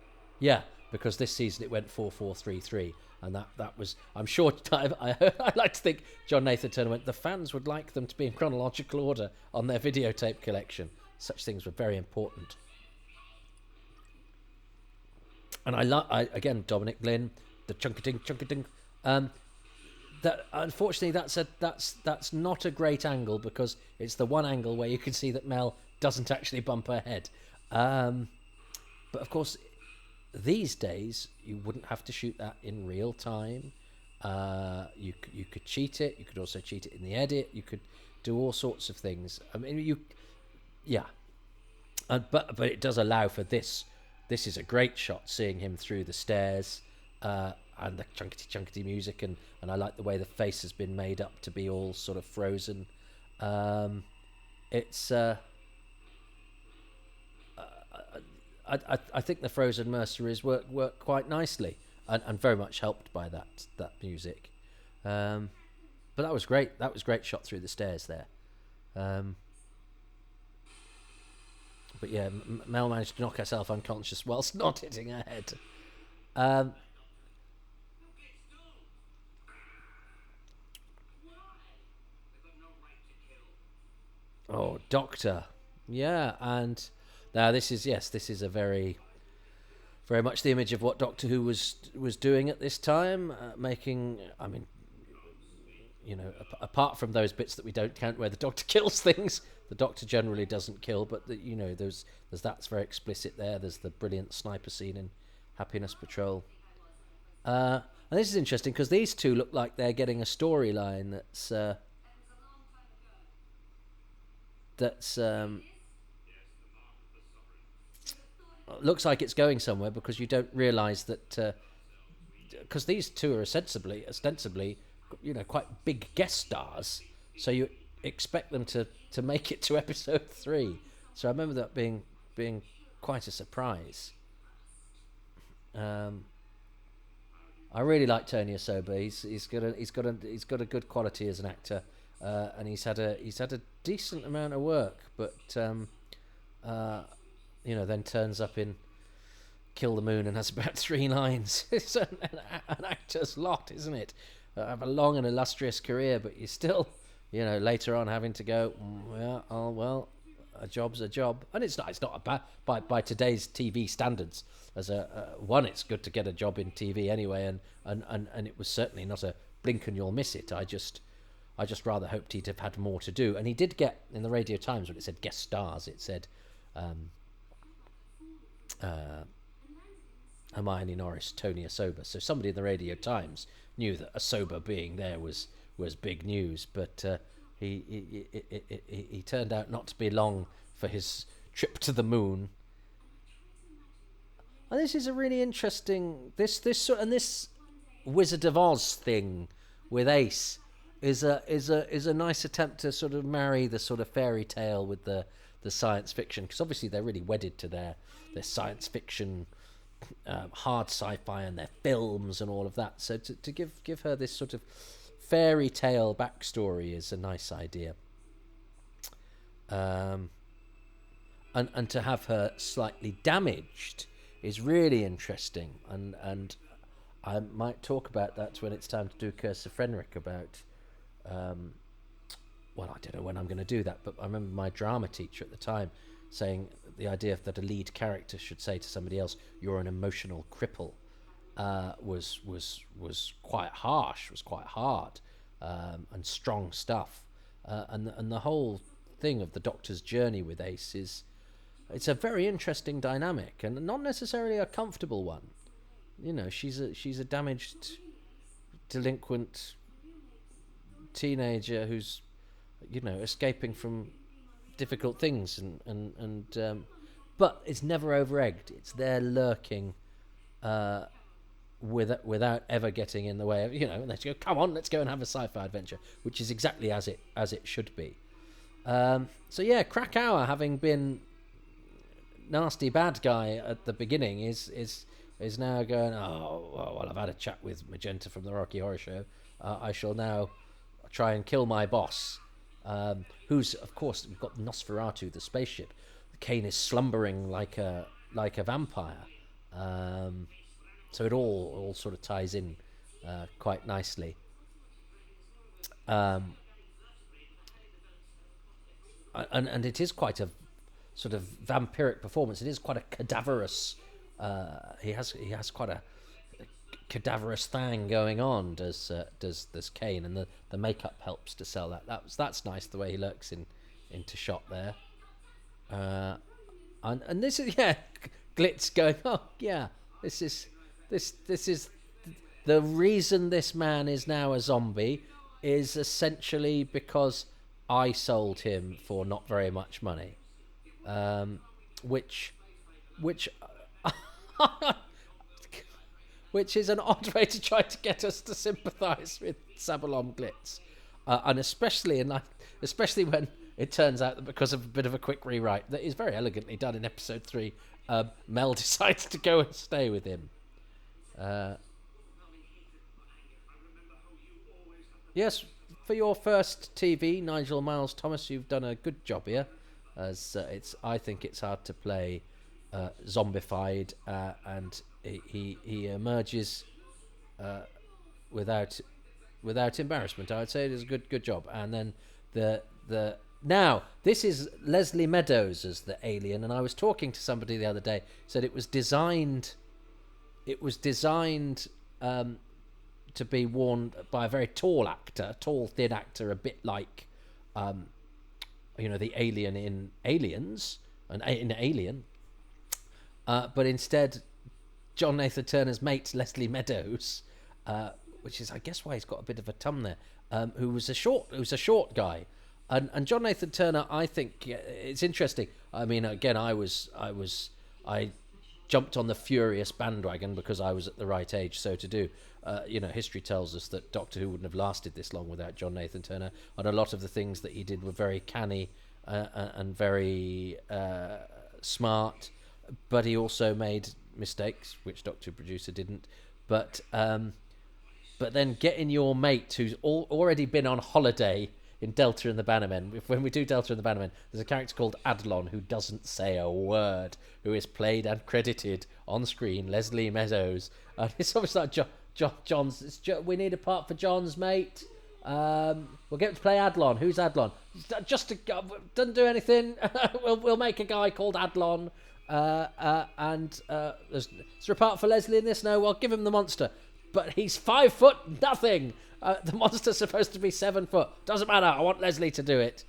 because this season it went 4-4-3-3. And that was, I'm sure, I like to think John Nathan Turner went, the fans would like them to be in chronological order on their videotape collection. Such things were very important. And again, Dominic Glynn, the chunkating. that unfortunately that's not a great angle, because it's the one angle where you can see that Mel doesn't actually bump her head. But of course, these days you wouldn't have to shoot that in real time. You could cheat it. You could also cheat it in the edit. You could do all sorts of things. I mean, yeah. But it does allow for this. This is a great shot, seeing him through the stairs, and the chunkety music, and I like the way the face has been made up to be all sort of frozen. It's I think the frozen mercenaries work quite nicely, and very much helped by that music. But that was great. That was great shot through the stairs there. But yeah, Mel managed to knock herself unconscious whilst not hitting her head. Oh, Doctor. Yeah, and now this is a very much the image of what Doctor Who was doing at this time, making. I mean, apart from those bits that we don't count where the Doctor kills things, the Doctor generally doesn't kill. But there's that's very explicit there. There's the brilliant sniper scene in Happiness Patrol. And this is interesting because these two look like they're getting a storyline that's looks like it's going somewhere, because you don't realise that because these two are ostensibly quite big guest stars, so you expect them to make it to episode 3. So I remember that being quite a surprise. I really like Tony Asoba. He's got a good quality as an actor, and he's had a decent amount of work, but then turns up in Kill the Moon and has about 3 lines. It's an actor's lot, isn't it? Have a long and illustrious career, but you're still, later on having to go, a job's a job, and it's not a bad by today's TV standards. As it's good to get a job in TV anyway, and it was certainly not a blink and you'll miss it. I just rather hoped he'd have had more to do, and he did get in the Radio Times when it said guest stars. It said Hermione Norris, Tony Asoba. So somebody in the Radio Times knew that Asoba being there was big news, but he turned out not to be long for his trip to the moon. And this is a really interesting this Wizard of Oz thing with Ace is a nice attempt to sort of marry the sort of fairy tale with the science fiction, because obviously they're really wedded to their science fiction, hard sci-fi, and their films and all of that. So to give her this sort of fairy tale backstory is a nice idea. And to have her slightly damaged is really interesting, and I might talk about that when it's time to do Curse of Fenric about. I don't know when I'm going to do that, but I remember my drama teacher at the time saying the idea that a lead character should say to somebody else, "You're an emotional cripple," was quite harsh, was quite hard, and strong stuff. And the whole thing of the Doctor's journey with Ace it's a very interesting dynamic, and not necessarily a comfortable one. She's a damaged, delinquent teenager who's escaping from difficult things, and but it's never over-egged. It's there lurking without ever getting in the way of, and they go, come on, let's go and have a sci-fi adventure, which is exactly as it should be. So yeah, Krakauer, having been nasty bad guy at the beginning, is now going, I've had a chat with Magenta from the Rocky Horror Show. I shall now try and kill my boss, who's, of course, we've got Nosferatu, the spaceship. Kane is slumbering like a vampire. So it all sort of ties in quite nicely. And it is quite a sort of vampiric performance. It is quite a cadaverous. He has quite a cadaverous thing going on, does Kane, and the makeup helps to sell that. That's nice, the way he looks into shot there. And this is Glitz going, oh yeah, this is the reason this man is now a zombie is essentially because I sold him for not very much money, which which is an odd way to try to get us to sympathise with Sabalom Glitz, and especially when it turns out that because of a bit of a quick rewrite that is very elegantly done in episode 3, Mel decides to go and stay with him. Yes, for your first TV, Nigel Miles Thomas, you've done a good job here. As I think it's hard to play zombified, and he emerges without embarrassment. I would say it is a good job. And then now this is Leslie Meadows as the alien, and I was talking to somebody the other day, said it was designed to be worn by a very tall thin actor, a bit like the alien in Aliens and in Alien, but instead John Nathan Turner's mate Leslie Meadows, which is I guess why he's got a bit of a tum there, who was a short guy, and John Nathan Turner, I think it's interesting. I mean, again, I jumped on the furious bandwagon because I was at the right age so to do. History tells us that Doctor Who wouldn't have lasted this long without John Nathan Turner, and a lot of the things that he did were very canny and very smart, but he also made mistakes, which Doctor Who producer didn't. But then getting your mate who's already been on holiday in Delta and the Bannermen. When we do Delta and the Bannermen, there's a character called Adlon who doesn't say a word, who is played and credited on screen, Leslie Meadows. And it's almost like John's. We need a part for John's mate. We'll get him to play Adlon. Who's Adlon? Doesn't do anything. we'll make a guy called Adlon. Is there a part for Leslie in this? No, well, give him the monster. But he's 5 foot nothing. The monster's supposed to be 7 foot. Doesn't matter. I want Leslie to do it.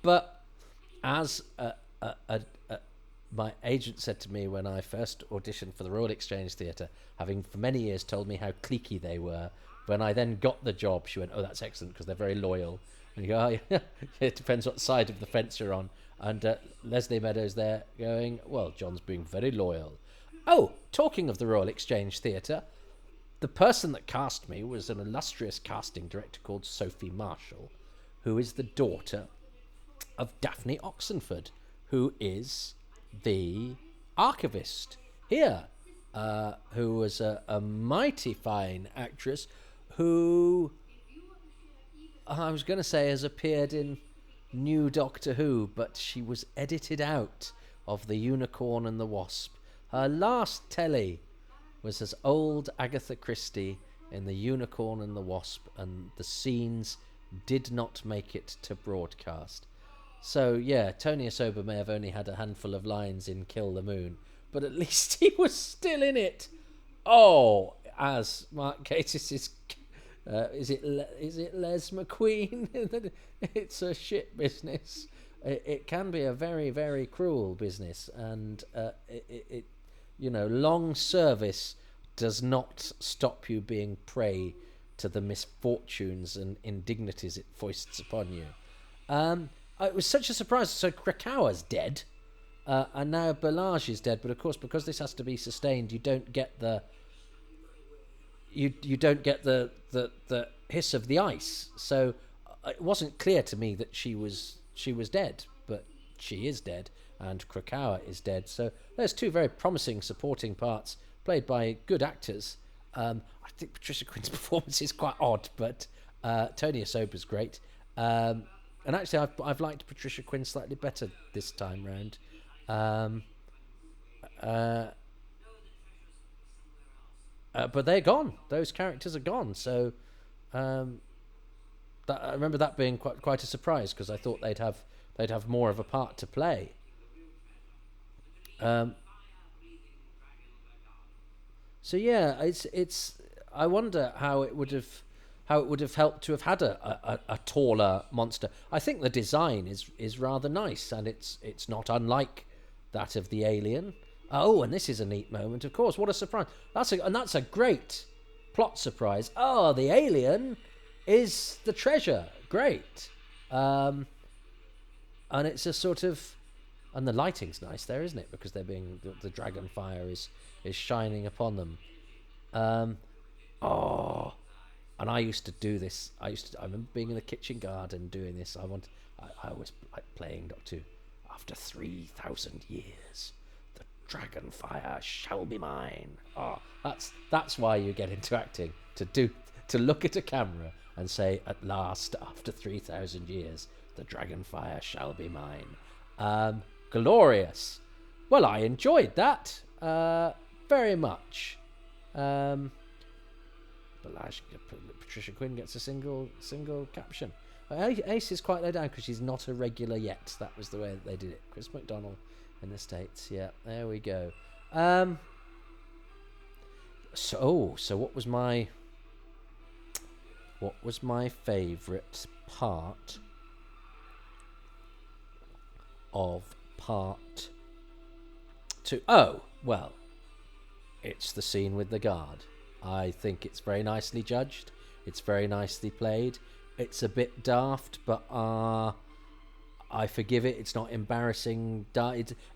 But as my agent said to me when I first auditioned for the Royal Exchange Theatre, having for many years told me how cliquey they were, when I then got the job, she went, "Oh, that's excellent because they're very loyal." And you go, "Oh, yeah." It depends what side of the fence you're on. And Leslie Meadows there going, "Well, John's being very loyal." Oh, talking of the Royal Exchange Theatre, the person that cast me was an illustrious casting director called Sophie Marshall, who is the daughter of Daphne Oxenford, who is the archivist here, who was a mighty fine actress who I was going to say has appeared in new Doctor Who, but she was edited out of The Unicorn and the Wasp. Her last telly was as old Agatha Christie in The Unicorn and the Wasp, and the scenes did not make it to broadcast. So yeah, Tony Asoba may have only had a handful of lines in Kill the Moon, but at least he was still in it. Oh, as Mark Gatiss is it Les McQueen? It's a shit business. It can be a very, very cruel business, and it long service does not stop you being prey to the misfortunes and indignities it foists upon you. It was such a surprise. So Krakauer's dead, and now Belage is dead. But of course, because this has to be sustained, you don't get the hiss of the ice. So it wasn't clear to me that she was dead, but she is dead, and Krakauer is dead. So there's two very promising supporting parts played by good actors. I think Patricia Quinn's performance is quite odd, but Tony Asoba's great. And actually, I've liked Patricia Quinn slightly better this time round. But they're gone. Those characters are gone. So I remember that being quite a surprise, because I thought they'd have more of a part to play. Um, so yeah, it's. I wonder how it would have helped to have had a taller monster. I think the design is rather nice, and it's not unlike that of the alien. Oh, and this is a neat moment, of course. What a surprise! That's a great plot surprise. Oh, the alien is the treasure. Great. Um, and it's a sort of, and the lighting's nice there, isn't it? Because they're being the Dragonfire is shining upon them. Um, oh, and I used to do this. I remember being in the kitchen garden doing this. I always like playing Doctor Who. After 3,000 years, the Dragonfire shall be mine. Oh, that's why you get into acting, to look at a camera and say, at last, after 3,000 years, the Dragonfire shall be mine. Glorious. Well, I enjoyed that very much. Patricia Quinn gets a single caption. Ace is quite low down because she's not a regular yet. That was the way that they did it. Chris McDonnell in the States. Yeah, there we go. So what was my favourite part of part 2? Oh, well, it's the scene with the guard. I think it's very nicely judged. It's very nicely played. It's a bit daft, but I forgive it. It's not embarrassing.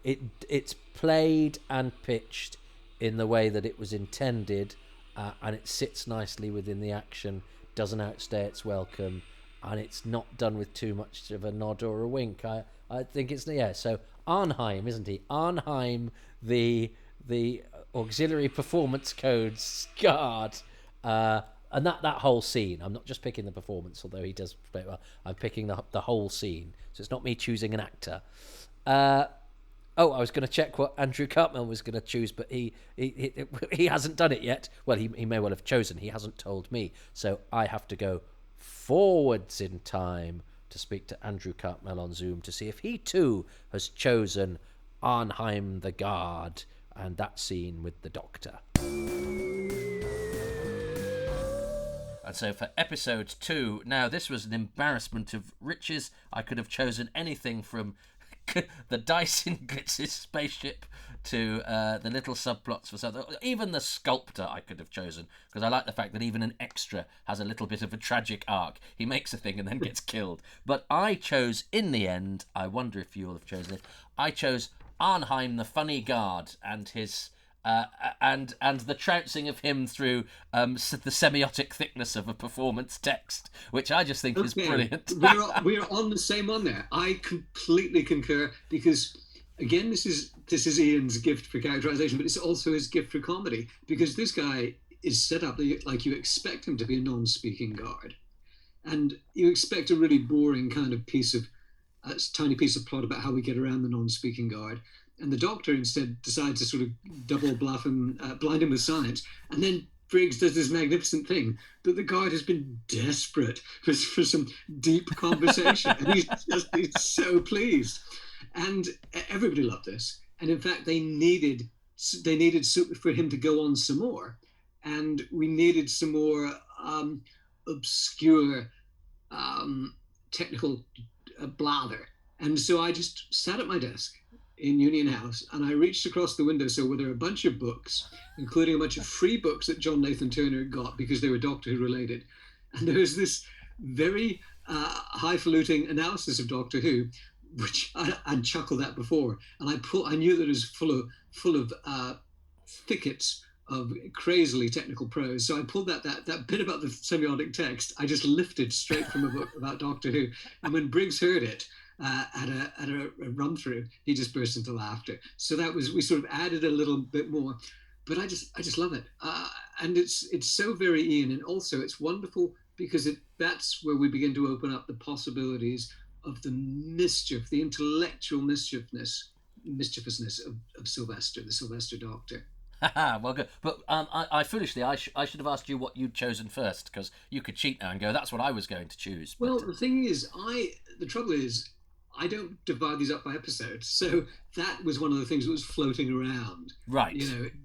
It's played and pitched in the way that it was intended, and it sits nicely within the action. Doesn't outstay its welcome, and it's not done with too much of a nod or a wink. I think it's So Arnheim, isn't he? Arnheim, the auxiliary performance codes guard. And that whole scene, I'm not just picking the performance, although he does play well. I'm picking the whole scene, so it's not me choosing an actor. I was going to check what Andrew Cartmel was going to choose, but he hasn't done it yet. Well, he may well have chosen. He hasn't told me, so I have to go forwards in time to speak to Andrew Cartmel on Zoom to see if he too has chosen Arnheim the Guard and that scene with the Doctor. And so for episode 2, now this was an embarrassment of riches. I could have chosen anything from the Dyson Glitz's spaceship to the little subplots for something. Even the sculptor I could have chosen, because I like the fact that even an extra has a little bit of a tragic arc. He makes a thing and then gets killed. But I chose, in the end, I wonder if you'll have chosen it, I chose Arnheim the Funny Guard and his... and the trouncing of him through the semiotic thickness of a performance text, which I just think is brilliant. we're on the same one there. I completely concur, because again, this is Ian's gift for characterization, but it's also his gift for comedy, because this guy is set up like you expect him to be a non-speaking guard, and you expect a really boring kind of tiny piece of plot about how we get around the non-speaking guard. And the Doctor instead decides to sort of double bluff him, blind him with science. And then Briggs does this magnificent thing that the guard has been desperate for some deep conversation. And he's so pleased. And everybody loved this. And in fact, they needed for him to go on some more. And we needed some more obscure technical blather. And so I just sat at my desk in Union House, and I reached across the windowsill where there were a bunch of books, including a bunch of free books that John Nathan Turner got because they were Doctor Who related. And there was this very highfalutin analysis of Doctor Who, which I'd chuckled at before, and I knew that it was full of thickets of crazily technical prose. So I pulled that bit about the semiotic text. I just lifted straight from a book about Doctor Who, and when Briggs heard it. At a run through, he just burst into laughter. So we sort of added a little bit more, but I just love it, and it's so very Ian, and also it's wonderful because that's where we begin to open up the possibilities of the mischief, the intellectual mischievousness of Sylvester, the Sylvester Doctor. Well, good. But I foolishly, I should have asked you what you'd chosen first, because you could cheat now and go, that's what I was going to choose. Well, the thing is, the trouble is, I don't divide these up by episodes. So that was one of the things that was floating around, Right.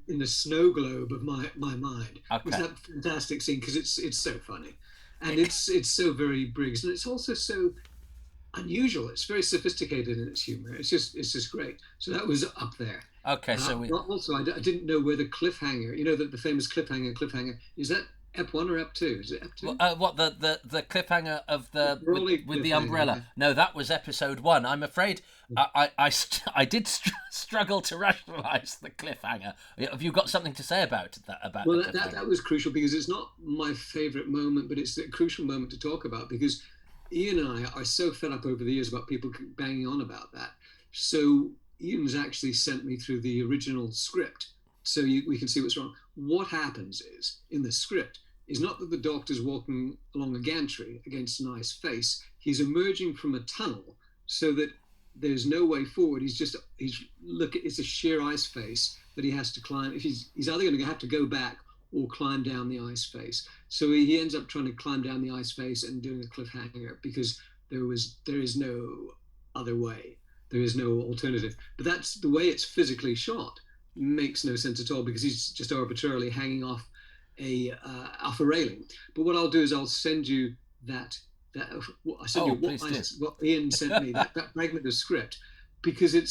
in the snow globe of my mind, was Okay. that fantastic scene, because it's so funny, and it's so very Briggs, and it's also so unusual. It's very sophisticated in its humor. It's just great. So that was up there. Okay, so we. Also, I didn't know where the cliffhanger, the famous cliffhanger, is that Ep 1 or Ep 2? Is it Ep 2? What the cliffhanger of the Broly with the cliffhanger, umbrella? yeah. No, that was episode 1. I'm afraid I did struggle to rationalise the cliffhanger. Have you got something to say about that? About Well, the that was crucial, because it's not my favourite moment, but it's a crucial moment to talk about, because Ian and I are so fed up over the years about people banging on about that. So Ian's actually sent me through the original script, so we can see what's wrong. What happens is, in the script, is not that the Doctor's walking along a gantry against an ice face. He's emerging from a tunnel, so that there's no way forward. It's a sheer ice face that he has to climb. If he's either going to have to go back or climb down the ice face. So he ends up trying to climb down the ice face and doing a cliffhanger, because there is no other way. There is no alternative. But that's the way it's physically shot. Makes no sense at all, because he's just arbitrarily hanging off a railing. But what I'll do is I'll send you I send what Ian sent me, that fragment of script, because it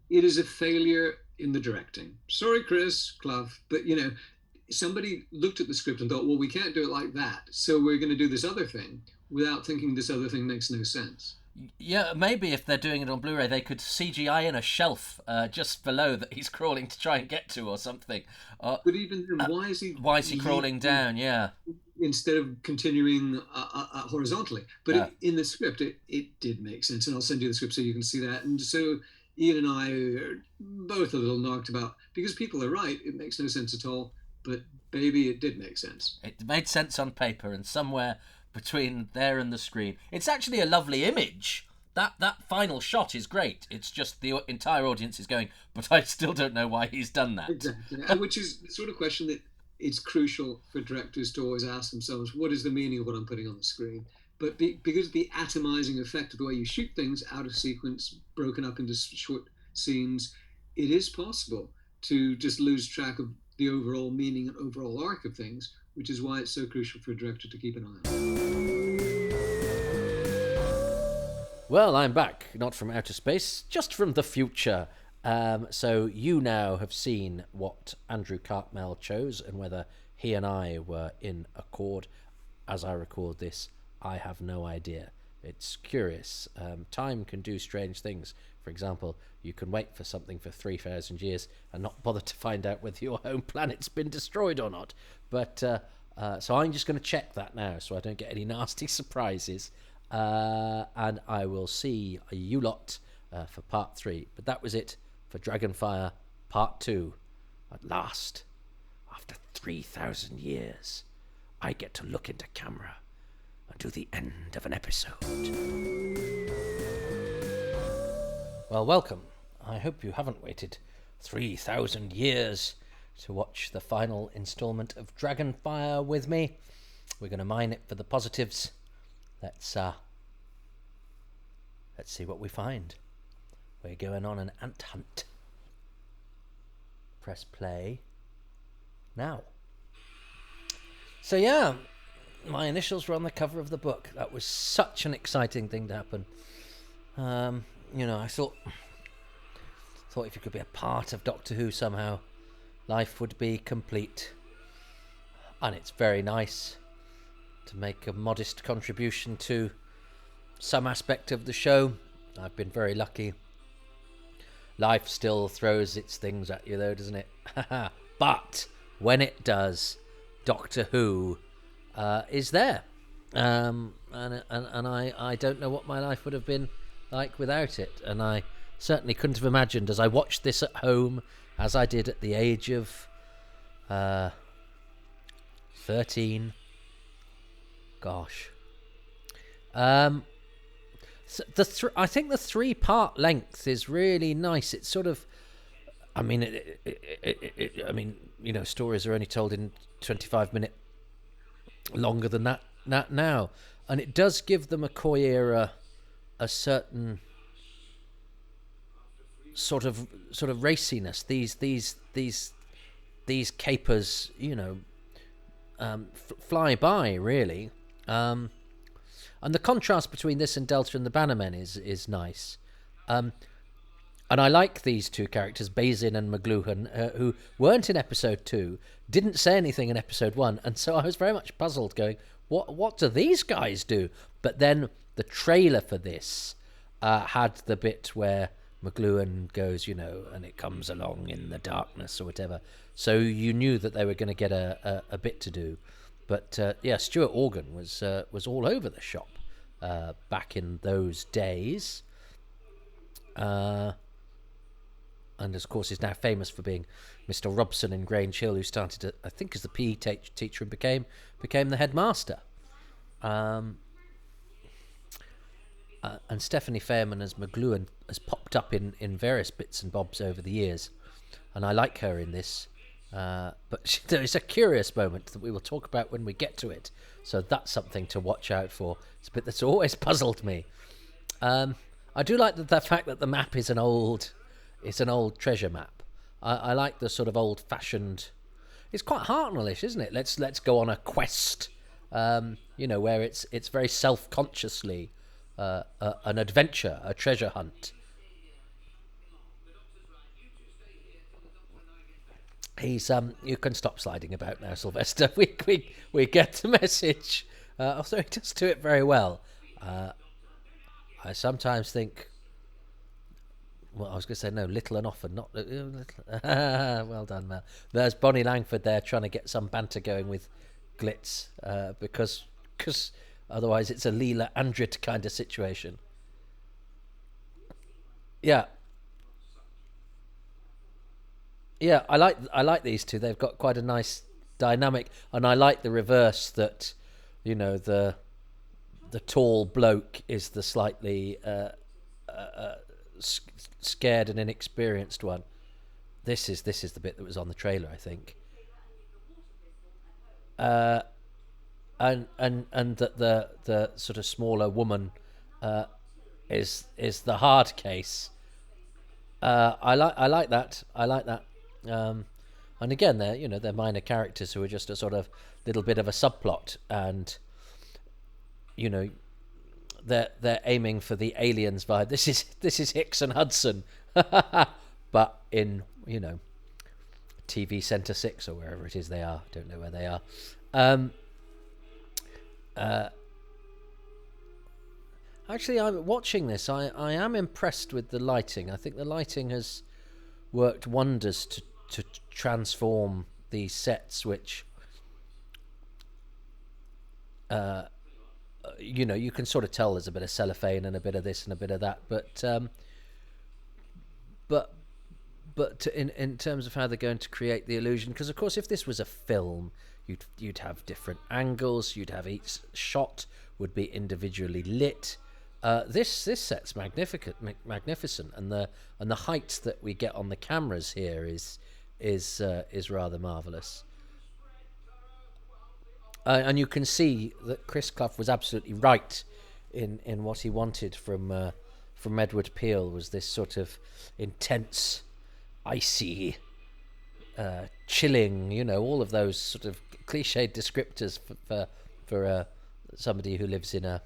is a failure in the directing. Sorry, Chris Clough, but somebody looked at the script and thought, well, we can't do it like that, so we're going to do this other thing, without thinking this other thing makes no sense. Yeah, maybe if they're doing it on Blu-ray, they could CGI in a shelf just below that he's crawling to try and get to, or something. But even then, why is he crawling down? Yeah, instead of continuing horizontally? But in the script, it did make sense, and I'll send you the script so you can see that. And so Ian and I are both a little knocked about, because people are right, it makes no sense at all. But baby, it did make sense. It made sense on paper, and somewhere between there and the screen, it's actually a lovely image. That final shot is great. It's just the entire audience is going, but I still don't know why he's done that. Exactly, which is the sort of question that it's crucial for directors to always ask themselves: what is the meaning of what I'm putting on the screen? But because of the atomizing effect of the way you shoot things out of sequence, broken up into short scenes, it is possible to just lose track of the overall meaning and overall arc of things, which is why it's so crucial for a director to keep an eye on. Well, I'm back, not from outer space, just from the future. So you now have seen what Andrew Cartmel chose, and whether he and I were in accord. As I record this, I have no idea. It's curious. Time can do strange things. For example, you can wait for something for 3,000 years and not bother to find out whether your home planet's been destroyed or not. But so I'm just going to check that now, so I don't get any nasty surprises. And I will see you lot for part 3. But that was it for Dragonfire part 2. At last, after 3,000 years, I get to look into camera and do the end of an episode. Well, welcome. I hope you haven't waited 3,000 years to watch the final installment of Dragonfire with me. We're going to mine it for the positives. Let's see what we find. We're going on an ant hunt. Press play now. So yeah, my initials were on the cover of the book. That was such an exciting thing to happen. I thought if you could be a part of Doctor Who somehow, life would be complete. And it's very nice to make a modest contribution to some aspect of the show. I've been very lucky. Life still throws its things at you though, doesn't it? But when it does, Doctor Who is there. And I don't know what my life would have been like without it. And I certainly couldn't have imagined, as I watched this at home, as I did at the age of 13. Gosh. So I think the 3-part length is really nice. It's sort of, stories are only told in 25-minute longer than that now, and it does give the McCoy era a certain sort of raciness. These capers, fly by really, and the contrast between this and Delta and the Bannermen is nice. And I like these two characters, Bazin and McLuhan, who weren't in episode 2, didn't say anything in episode 1, and so I was very much puzzled, going, "What do these guys do?" But then the trailer for this had the bit where McLuhan goes, and it comes along in the darkness or whatever. So you knew that they were going to get a bit to do. But Stuart Organ was all over the shop back in those days. And of course is now famous for being Mr. Robson in Grange Hill, who started, I think, as the PE teacher and became the headmaster. And Stephanie Fairman as McLuhan has popped up in various bits and bobs over the years, and I like her in this. But there is a curious moment that we will talk about when we get to it, so that's something to watch out for. It's a bit that's always puzzled me. I do like the fact that the map is an old treasure map. I like the sort of old-fashioned. It's quite Hartnell-ish, isn't it? Let's go on a quest. Where it's very self-consciously an adventure, a treasure hunt. He's you can stop sliding about now, Sylvester. We get the message. Although he does do it very well. I sometimes think. Well, I was going to say no, little and often, not little. Well done, Mel. There's Bonnie Langford there trying to get some banter going with Glitz, because otherwise it's a Leela Andrit kind of situation. Yeah, I like these two. They've got quite a nice dynamic, and I like the reverse that, the tall bloke is the slightly scared and inexperienced one. This is the bit that was on the trailer, I think. And that the sort of smaller woman is the hard case. I like that. And again, they're minor characters who are just a sort of little bit of a subplot, and they're aiming for the Aliens vibe. This is Hicks and Hudson, but in TV Centre 6 or wherever it is they are. Don't know where they are. Actually, I'm watching this. I am impressed with the lighting. I think the lighting has worked wonders to transform these sets, which you can sort of tell there's a bit of cellophane and a bit of this and a bit of that, but in terms of how they're going to create the illusion, because of course if this was a film, you'd have different angles, you'd have each shot would be individually lit. This set's magnificent, and the height that we get on the cameras here is rather marvelous. And you can see that Chris Clough was absolutely right in what he wanted from Edward Peel, was this sort of intense, icy, chilling, all of those sort of cliched descriptors for somebody who lives in an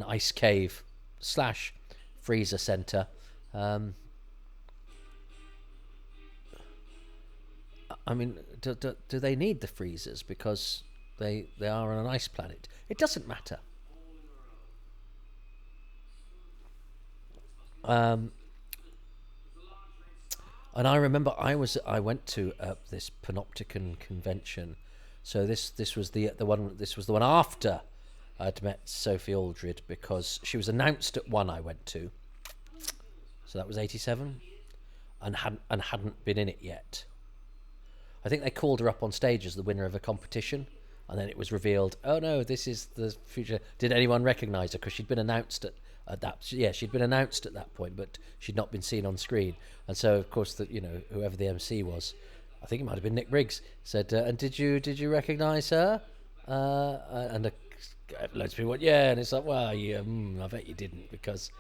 ice cave / freezer centre. I mean, do they need the freezers because they are on an ice planet? It doesn't matter. And I remember I went to this Panopticon convention. So this was the one. This was the one after I'd met Sophie Aldred, because she was announced at one I went to. So that was 87, and hadn't been in it yet. I think they called her up on stage as the winner of a competition, and then it was revealed, oh no, this is the future. Did anyone recognise her? Because she'd been announced at that. Yeah, she'd been announced at that point, but she'd not been seen on screen. And so, of course, whoever the MC was, I think it might have been Nick Briggs, said, "And did you recognise her?" And loads of people went, yeah, and it's like, well, yeah, I bet you didn't because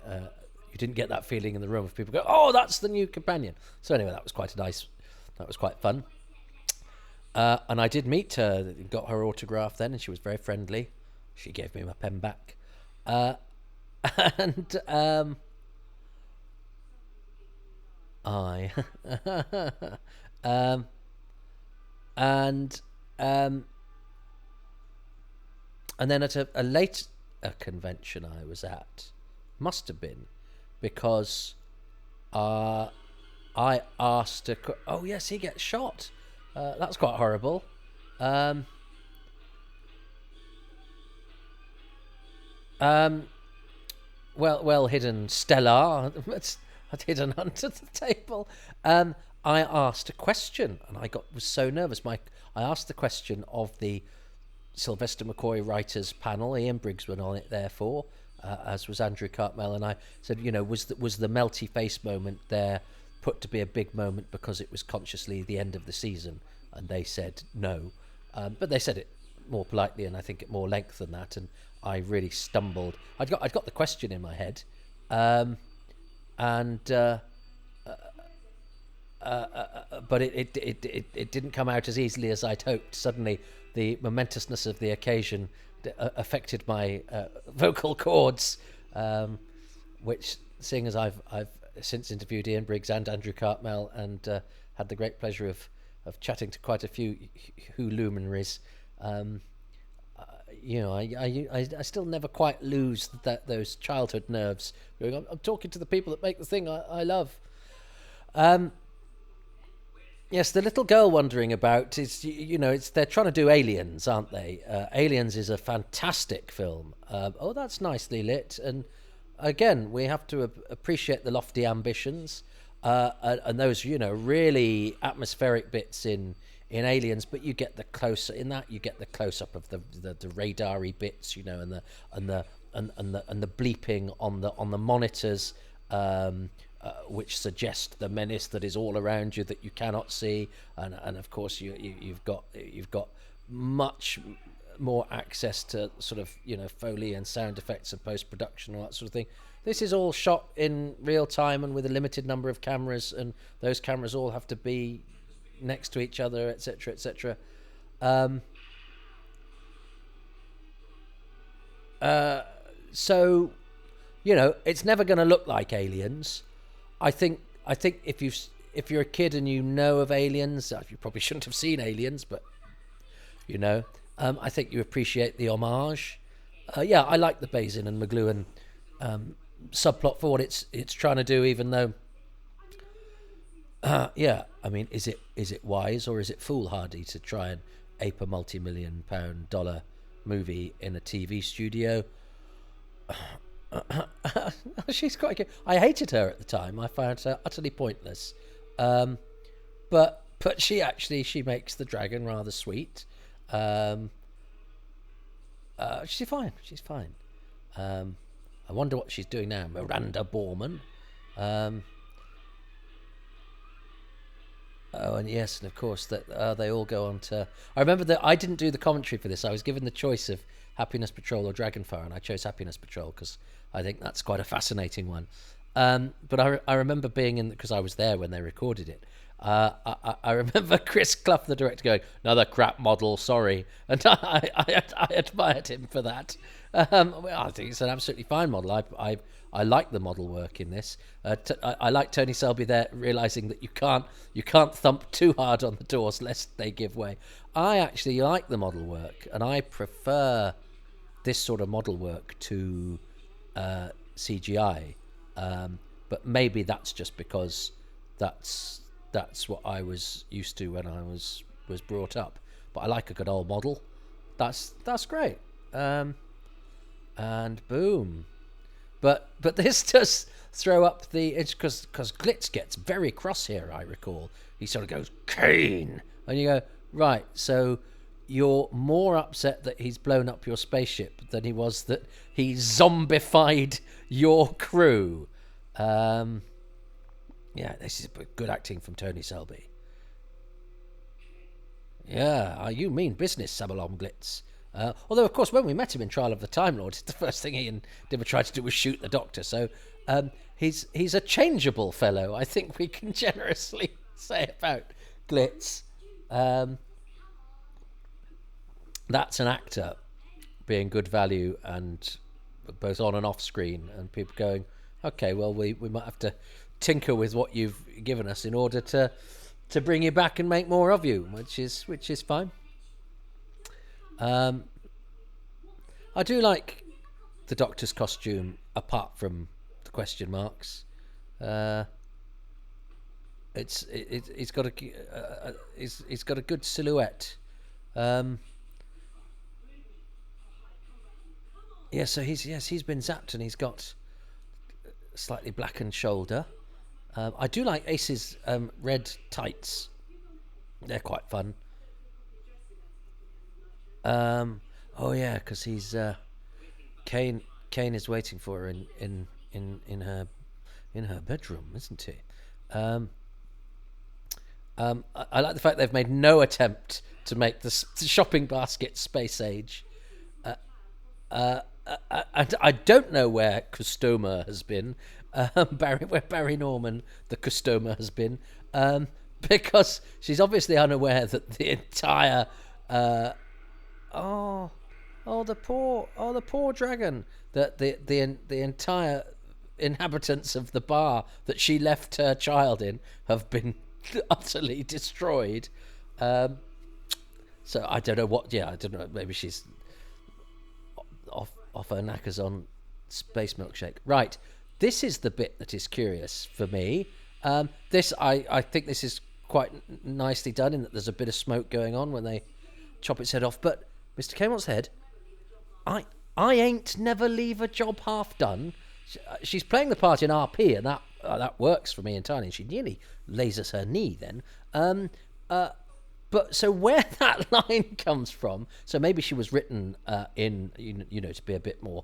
you didn't get that feeling in the room of people go, oh, that's the new companion. So anyway, that was quite fun. And I did meet her, got her autograph then, and she was very friendly. She gave me my pen back. And I and then at a late convention I was at, must have been, because I asked oh yes, he gets shot. That's quite horrible. Well hidden Stellar. I'd hidden under the table. I asked a question, and I was so nervous. I asked the question of the Sylvester McCoy writers panel. Ian Briggs went on it, therefore, as was Andrew Cartmel, and I said, was the melty face moment there put to be a big moment because it was consciously the end of the season? And they said no, but they said it more politely, and I think at more length than that. And I really stumbled. I'd got the question in my head, but it didn't come out as easily as I'd hoped. Suddenly, the momentousness of the occasion affected my vocal cords, which, seeing as I've since interviewed Ian Briggs and Andrew Cartmel, and had the great pleasure of chatting to quite a few Who luminaries, I still never quite lose those childhood nerves. I'm talking to the people that make the thing I love. Yes, the little girl wandering about is, they're trying to do Aliens, aren't they? Aliens is a fantastic film. That's nicely lit, and again, we have to appreciate the lofty ambitions, and those, really atmospheric bits in Aliens. But you get the close in that. You get the close up of the radar-y bits, and the bleeping on the monitors. Which suggest the menace that is all around you that you cannot see, and of course you've got much more access to sort of Foley and sound effects and post production and all that sort of thing. This is all shot in real time and with a limited number of cameras, and those cameras all have to be next to each other, etc., etc. So it's never going to look like Aliens. I think if you're a kid and you know of Aliens, you probably shouldn't have seen Aliens, but I think you appreciate the homage. I like the Bazin and McLuhan subplot for what it's trying to do, even though I mean, is it wise or is it foolhardy to try and ape a multi-million-pound movie in a TV studio? She's quite good. I hated her at the time. I found her utterly pointless. But she makes the dragon rather sweet. She's fine. I wonder what she's doing now. Miranda Borman. And yes, and of course that they all go on to. I remember that I didn't do the commentary for this. I was given the choice of Happiness Patrol or Dragonfire, and I chose Happiness Patrol because I think that's quite a fascinating one. But I remember being in, because I was there when they recorded it. I remember Chris Clough, the director, going, "Another crap model, sorry," and I admired him for that. I think it's an absolutely fine model. I like the model work in this. I like Tony Selby there, realizing that you can't thump too hard on the doors lest they give way. I actually like the model work, and I prefer this sort of model work to CGI. But maybe that's just because that's what I was used to when I was brought up. But I like a good old model. That's great. And boom. But this does throw up the, because Glitz gets very cross here, I recall. He sort of goes, "Kane!" And you go, right, so you're more upset that he's blown up your spaceship than he was that he zombified your crew. Yeah, this is good acting from Tony Selby. Yeah, you mean business, Sabalom Glitz. Although, of course, when we met him in Trial of the Time Lord, the first thing he and Dimmer tried to do was shoot the Doctor. So he's a changeable fellow, I think we can generously say about Glitz. That's an actor being good value and both on and off screen, and people going, okay, well, we might have to tinker with what you've given us in order to bring you back and make more of you, which is fine. I do like the Doctor's costume, apart from the question marks. It's got a good silhouette. Yeah, so he's been zapped and he's got a slightly blackened shoulder. I do like Ace's red tights. They're quite fun. Oh yeah, because he's Kane is waiting for her in her bedroom, isn't he? I like the fact they've made no attempt to make the shopping basket space age. And I don't know where Customer has been, where Barry Norman, the Customer, has been, because she's obviously unaware that the entire the poor dragon, that the entire inhabitants of the bar that she left her child in have been utterly destroyed. So I don't know what. Yeah, I don't know. Maybe she's off her knackers on space milkshake. Right. This is the bit that is curious for me. I think this is quite nicely done in that there's a bit of smoke going on when they chop its head off. But Mr. Kmont's head, I ain't never leave a job half done. She's playing the part in RP, and that works for me entirely. And she nearly lasers her knee then. But so where that line comes from, so maybe she was written in, to be a bit more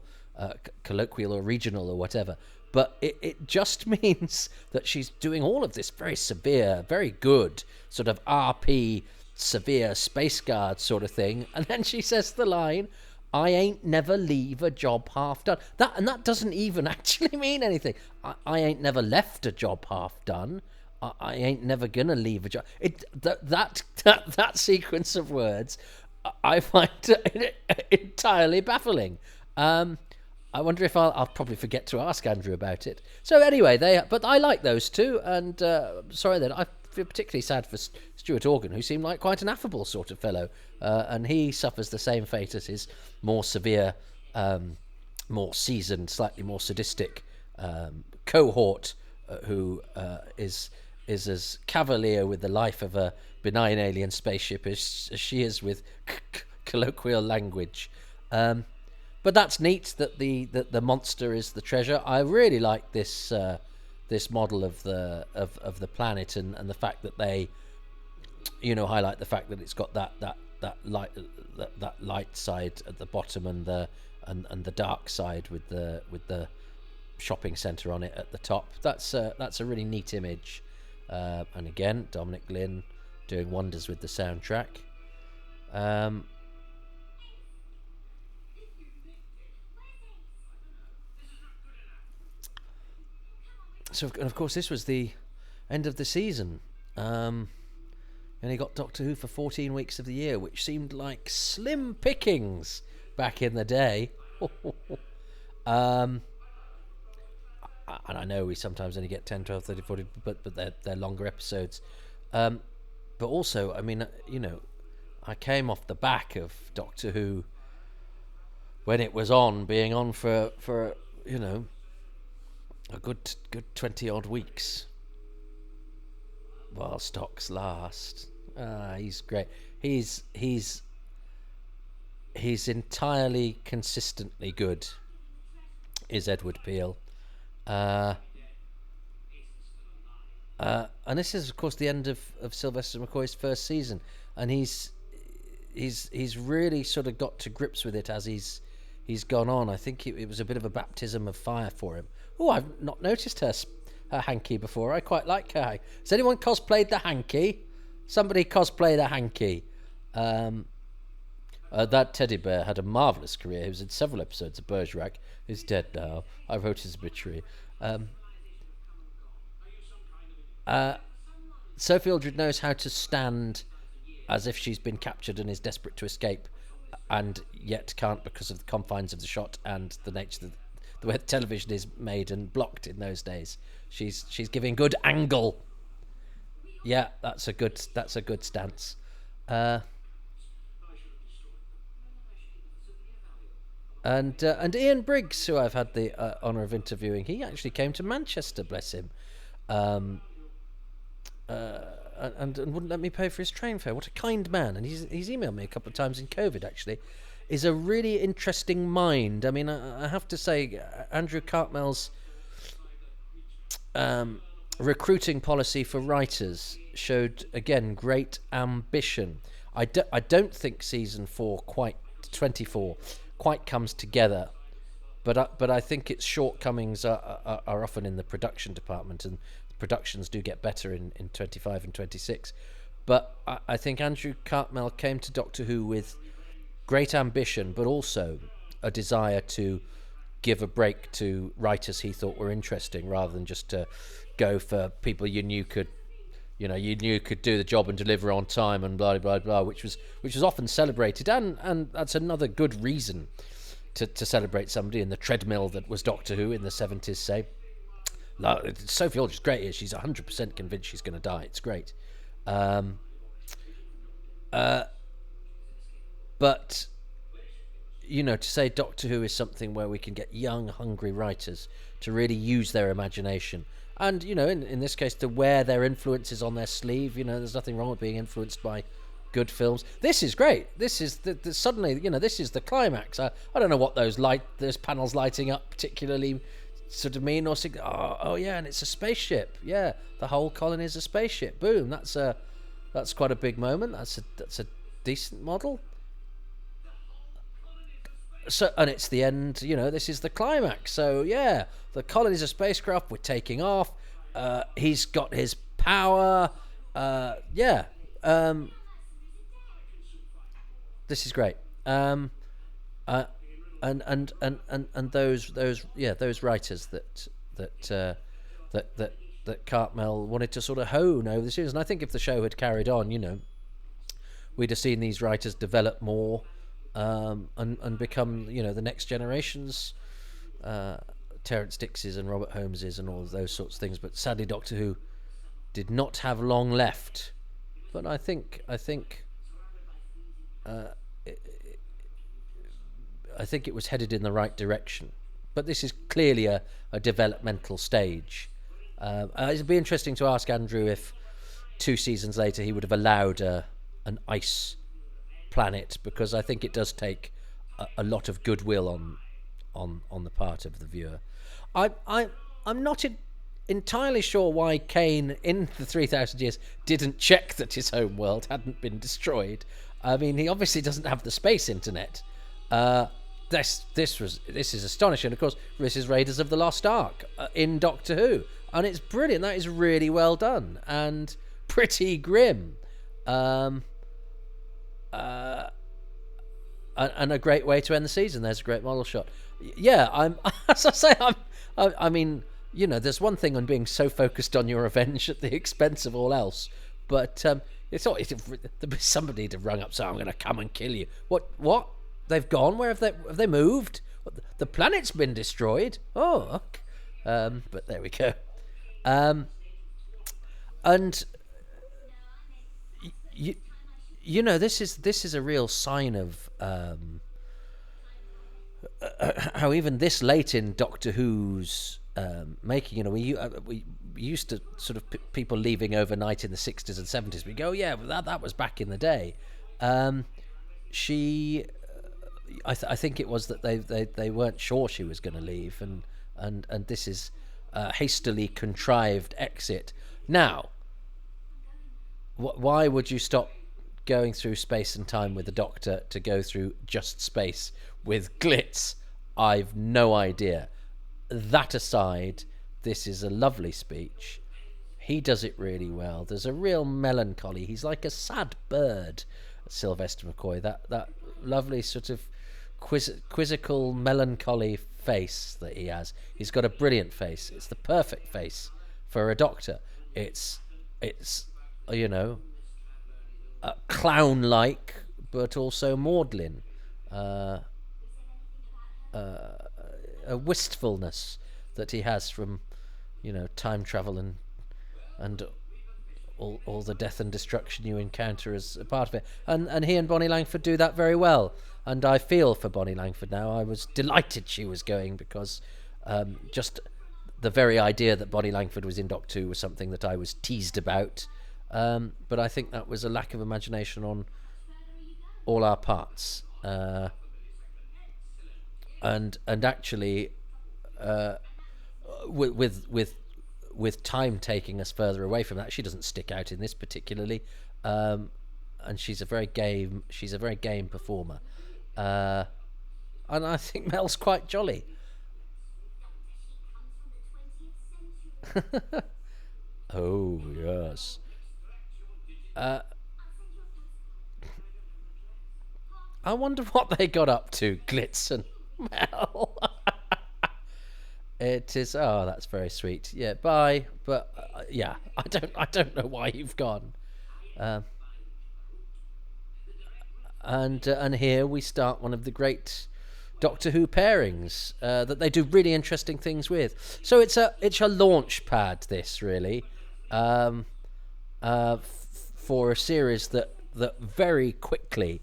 colloquial or regional or whatever, but it just means that she's doing all of this very severe, very good sort of RP, severe space guard sort of thing, and then she says the line, I ain't never leave a job half done. That doesn't even actually mean anything. I ain't never left a job half done. I ain't never gonna leave a job. That sequence of words, I find entirely baffling. I wonder if I'll probably forget to ask Andrew about it. So anyway, but I like those two, and sorry then, I feel particularly sad for Stuart Organ, who seemed like quite an affable sort of fellow, and he suffers the same fate as his more severe, more seasoned, slightly more sadistic cohort, who is as cavalier with the life of a benign alien spaceship as she is with colloquial language. But that's neat that the monster is the treasure. I really like this model of the planet and the fact that they, highlight the fact that it's got that light side at the bottom and the dark side with the shopping centre on it at the top. That's a really neat image. And again, Dominic Glynn doing wonders with the soundtrack. So, and of course, this was the end of the season. And he got Doctor Who for 14 weeks of the year, which seemed like slim pickings back in the day. And I know we sometimes only get 10, 12, 30, 40, but they're longer episodes. But also, I mean, I came off the back of Doctor Who when it was being on for a good 20 odd weeks while stocks last. He's great. He's entirely consistently good, is Edward Peel. And this is, of course, the end of Sylvester McCoy's first season, and he's really sort of got to grips with it as he's gone on. I think it was a bit of a baptism of fire for him. Oh, I've not noticed her hanky before. I quite like her. Has anyone cosplayed the hanky? Somebody cosplay the hanky. That teddy bear had a marvellous career. He was in several episodes of Bergerac. He's dead now. I wrote his obituary. Sophie Aldred knows how to stand as if she's been captured and is desperate to escape, and yet can't because of the confines of the shot and the nature of the way the television is made and blocked in those days. She's giving good angle. Yeah, that's a good stance. And Ian Briggs, who I've had the honour of interviewing, he actually came to Manchester, bless him, and wouldn't let me pay for his train fare. What a kind man! And he's emailed me a couple of times in COVID. Actually, is a really interesting mind. I mean, I have to say, Andrew Cartmel's recruiting policy for writers showed again great ambition. I don't think season 24 quite comes together, but I think its shortcomings are often in the production department, and productions do get better in 25 and 26. But I think Andrew Cartmel came to Doctor Who with great ambition, but also a desire to give a break to writers he thought were interesting, rather than just to go for people you knew could do the job and deliver on time and blah blah blah, which was often celebrated, and that's another good reason to celebrate somebody in the treadmill that was Doctor Who in the 70s. Say, Sophie Aldred's great here. She's 100% convinced she's going to die. It's great, but to say Doctor Who is something where we can get young, hungry writers to really use their imagination. And, in this case, to wear their influences on their sleeve. There's nothing wrong with being influenced by good films. This is great. This is suddenly, this is the climax. I don't know what those panels lighting up particularly sort of mean or oh yeah, and it's a spaceship. Yeah, the whole colony is a spaceship. Boom. That's quite a big moment. That's a decent model. So, and it's the end, this is the climax. So yeah, the colony's a spacecraft, we're taking off, he's got his power, this is great. And those writers that Cartmel wanted to sort of hone over the series. And I think if the show had carried on, we'd have seen these writers develop more, and become, the next generation's Terrance Dicks's and Robert Holmes's and all of those sorts of things. But sadly, Doctor Who did not have long left. But I think it was headed in the right direction. But this is clearly a developmental stage. It'd be interesting to ask Andrew if 2 seasons later he would have allowed an ice planet, because I think it does take a lot of goodwill on the part of the viewer. I'm not entirely sure why Kane in the 3,000 years didn't check that his home world hadn't been destroyed. I mean, he obviously doesn't have the space internet. This is astonishing. Of course, this is Raiders of the Lost Ark in Doctor Who, and it's brilliant. That is really well done and pretty grim. And a great way to end the season. There's a great model shot. Yeah, as I say, I mean, there's one thing on being so focused on your revenge at the expense of all else, but it's all somebody to rung up saying, "I'm going to come and kill you." What? They've gone? Where have they moved? The planet's been destroyed. Oh, okay. But there we go. And this is a real sign of how even this late in Doctor Who's making, we used to sort of people leaving overnight in the 60s and 70s. We go, yeah, well, that was back in the day. I think it was that they weren't sure she was going to leave, and this is a hastily contrived exit. Now, why would you stop going through space and time with the Doctor to go through just space with Glitz? I've no idea. That aside, this is a lovely speech. He does it really well. There's a real melancholy. He's like a sad bird, Sylvester McCoy. That lovely sort of quizzical, melancholy face that he has. He's got a brilliant face. It's the perfect face for a doctor. It's you know, clown-like, but also maudlin. A wistfulness that he has from, you know, time travel and all the death and destruction you encounter as a part of it. And he and Bonnie Langford do that very well. And I feel for Bonnie Langford now. I was delighted she was going, because just the very idea that Bonnie Langford was in Doctor Who was something that I was teased about. But I think that was a lack of imagination on all our parts. And actually, with time taking us further away from that, she doesn't stick out in this particularly, and she's a very game performer, and I think Mel's quite jolly. Oh yes. I wonder what they got up to, Glitz and Mel. It is. Oh, that's very sweet. Yeah, bye. But yeah, I don't know why you've gone. And here we start one of the great Doctor Who pairings that they do really interesting things with. So it's a launch pad, this really, for a series that very quickly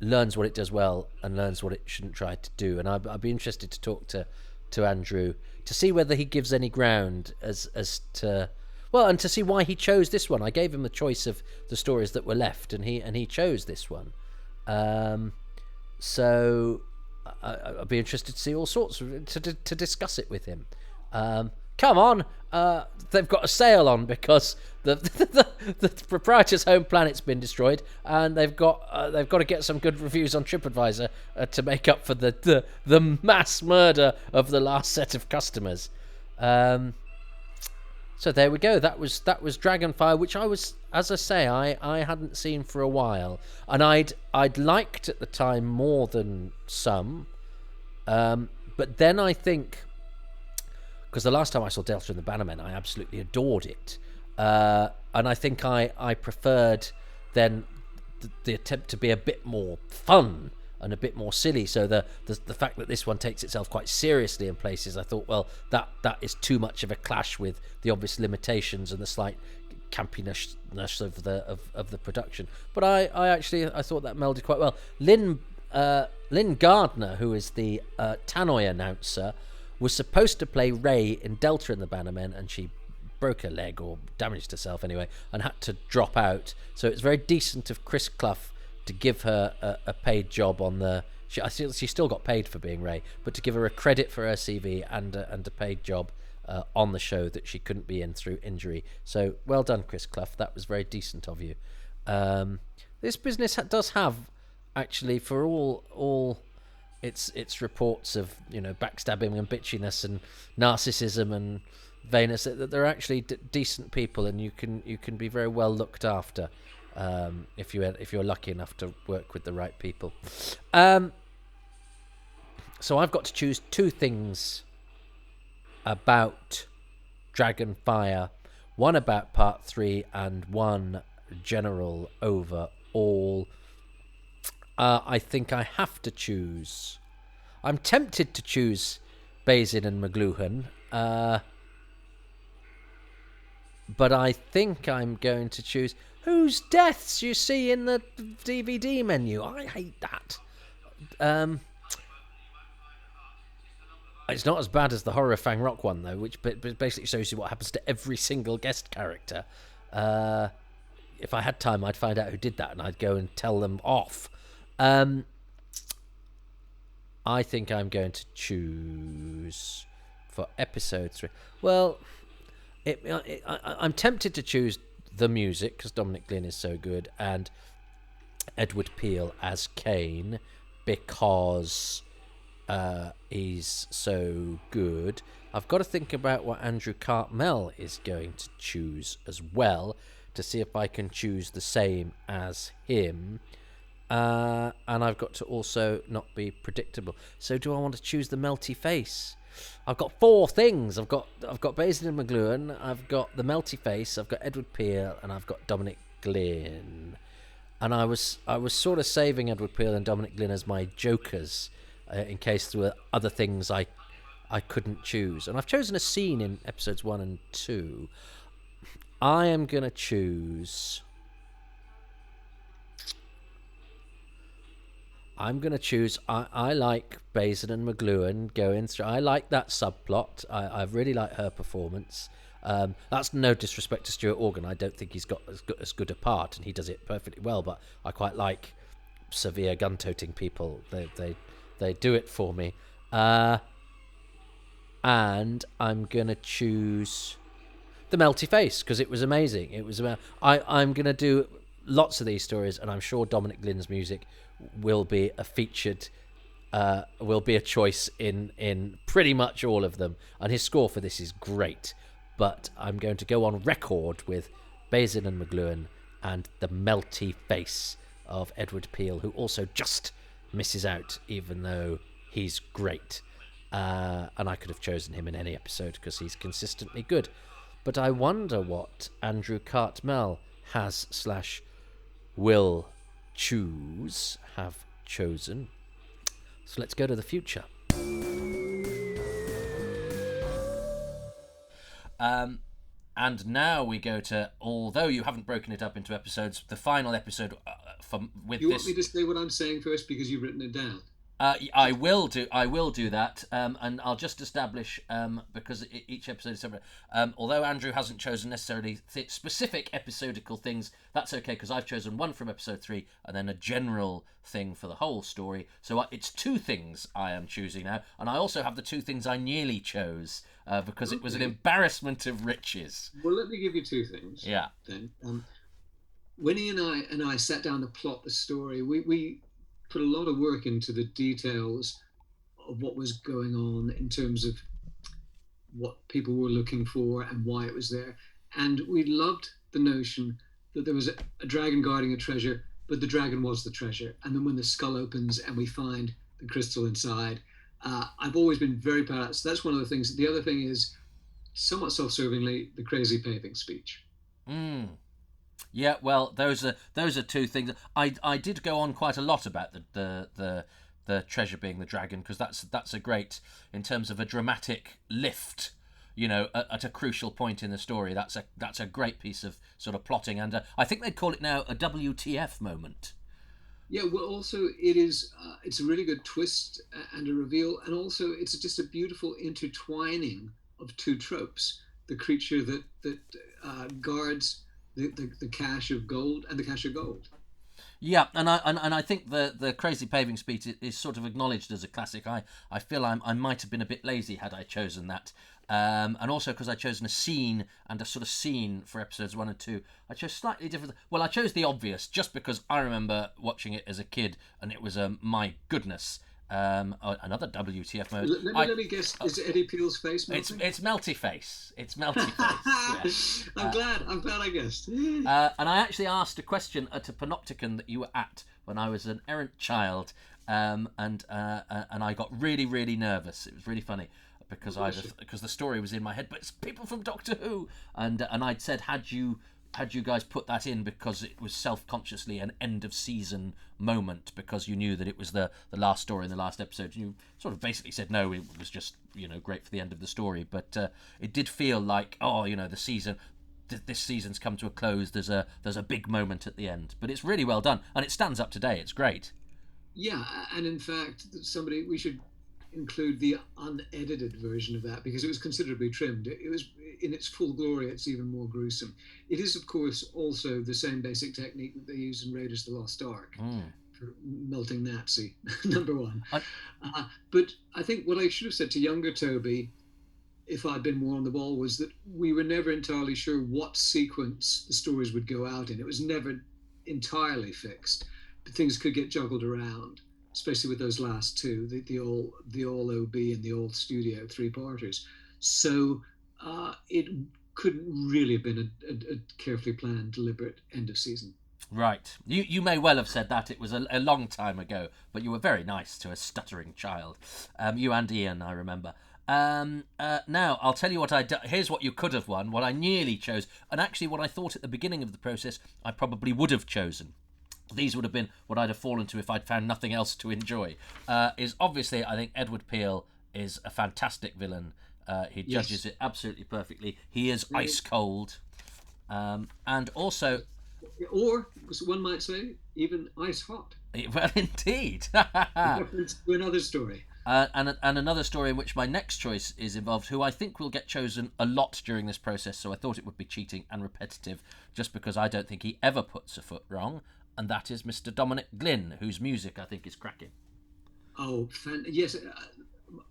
learns what it does well and learns what it shouldn't try to do. And I'd be interested to talk to Andrew to see whether he gives any ground as to, well, and to see why he chose this one. I gave him the choice of the stories that were left, and he chose this one. So I'd be interested to see all sorts to discuss it with him. Come on, they've got a sale on because the proprietor's home planet's been destroyed, and they've got to get some good reviews on TripAdvisor to make up for the mass murder of the last set of customers. So there we go. That was Dragonfire, which I was, as I say, I hadn't seen for a while, and I'd liked at the time more than some, but then I think, because the last time I saw Delta and the Bannermen, I absolutely adored it. And I think I preferred then the attempt to be a bit more fun and a bit more silly. So the fact that this one takes itself quite seriously in places, I thought, well, that is too much of a clash with the obvious limitations and the slight campiness of the production. But I thought that melded quite well. Lynn Gardner, who is the Tannoy announcer, was supposed to play Ray in Delta and the Bannermen, and she broke her leg or damaged herself anyway and had to drop out. So it's very decent of Chris Clough to give her a paid job on the... She still got paid for being Ray, but to give her a credit for her CV and a paid job on the show that she couldn't be in through injury. So well done, Chris Clough. That was very decent of you. This business does have, actually, for all its reports of, you know, backstabbing and bitchiness and narcissism and vainness, that they're actually decent people, and you can be very well looked after if you're lucky enough to work with the right people. So I've got to choose two things about Dragonfire, one about part 3 and one general overall. I think I have to choose. I'm tempted to choose Bazin and McLuhan, but I think I'm going to choose whose deaths you see in the DVD menu. I hate that. It's not as bad as the Horror of Fang Rock one, though, which basically shows you what happens to every single guest character. If I had time, I'd find out who did that, and I'd go and tell them off. I think I'm going to choose for episode 3. Well, I'm tempted to choose the music because Dominic Glynn is so good, and Edward Peel as Kane because he's so good. I've got to think about what Andrew Cartmel is going to choose as well to see if I can choose the same as him. And I've got to also not be predictable. So do I want to choose the melty face? I've got four things. I've got Basin and McLuhan. I've got the melty face. I've got Edward Peel, and I've got Dominic Glynn. And I was sort of saving Edward Peel and Dominic Glynn as my jokers in case there were other things I couldn't choose. And I've chosen a scene in episodes 1 and 2. I am going to choose... I like Basin and McLuhan going through. I like that subplot. I really like her performance. That's no disrespect to Stuart Organ. I don't think he's got as good a part, and he does it perfectly well. But I quite like severe gun-toting people. They do it for me. And I'm gonna choose the melty face because it was amazing. It was about. I'm gonna do lots of these stories, and I'm sure Dominic Glynn's music will be a featured. Will be a choice in pretty much all of them, and his score for this is great. But I'm going to go on record with Basin and McLuhan and the melty face of Edward Peel, who also just misses out, even though he's great. And I could have chosen him in any episode because he's consistently good. But I wonder what Andrew Cartmel will have chosen. So let's go to the future. And now we go to, although you haven't broken it up into episodes, the final episode with you this. Want me to say what I'm saying first because you've written it down? I will do that, and I'll just establish because each episode is separate. Although Andrew hasn't chosen necessarily specific episodical things, that's okay because I've chosen one from episode 3 and then a general thing for the whole story. So it's 2 things I am choosing now, and I also have the 2 things I nearly chose because it was an embarrassment of riches. Well, let me give you 2 things. Yeah. Then Winnie and I sat down to plot the story. We put a lot of work into the details of what was going on in terms of what people were looking for and why it was there. And we loved the notion that there was a dragon guarding a treasure, but the dragon was the treasure. And then when the skull opens and we find the crystal inside, I've always been very proud of that. So that's one of the things. The other thing is, somewhat self-servingly, the crazy paving speech. Yeah, well, those are 2 things. I did go on quite a lot about the treasure being the dragon because that's a great, in terms of a dramatic lift, at a crucial point in the story. That's a great piece of sort of plotting, and I think they'd call it now a WTF moment. Yeah, well, also it is. It's a really good twist and a reveal, and also it's just a beautiful intertwining of 2 tropes: the creature that guards the cache of gold and the cache of gold. Yeah, and I think the crazy paving speech is sort of acknowledged as a classic. I feel I might have been a bit lazy had I chosen that, and also because I chosen a scene and a sort of scene for episodes 1 and 2. I chose slightly different. Well, I chose the obvious just because I remember watching it as a kid, and it was my goodness. Another WTF mode. Let me guess. Is it Eddie Peel's face melting? It's melty face. It's melty face. Yeah. I'm glad I guessed. And I actually asked a question at a panopticon that you were at when I was an errant child, and I got really, really nervous. It was really funny because because the story was in my head, but it's people from Doctor Who, and I'd said, had you guys put that in because it was self-consciously an end of season moment because you knew that it was the last story in the last episode? You sort of basically said no, it was just great for the end of the story, but it did feel like the season. This season's come to a close. There's a big moment at the end, but it's really well done and it stands up today. It's great. Yeah, and in fact, we should include the unedited version of that because it was considerably trimmed. It was in its full glory. It's even more gruesome. It is, of course, also the same basic technique that they use in Raiders of the Lost Ark for melting Nazi, number 1. But I think what I should have said to younger Toby, if I'd been more on the ball, was that we were never entirely sure what sequence the stories would go out in. It was never entirely fixed, but things could get juggled around, especially with those last 2, the all OB and the all studio 3-parters. So it couldn't really have been a carefully planned, deliberate end of season. Right. You may well have said that. It was a long time ago, but you were very nice to a stuttering child. You and Ian, I remember. Now, I'll tell you what here's what you could have won, what I nearly chose, and actually what I thought at the beginning of the process I probably would have chosen. These would have been what I'd have fallen to if I'd found nothing else to enjoy. Is obviously, I think Edward Peel is a fantastic villain. He judges it absolutely perfectly. He is ice cold. And also... Or, one might say, even ice hot. Well, indeed. Reference to another story. And another story in which my next choice is involved, who I think will get chosen a lot during this process, so I thought it would be cheating and repetitive, just because I don't think he ever puts a foot wrong, and that is Mr. Dominic Glynn, whose music I think is cracking. Oh, yes,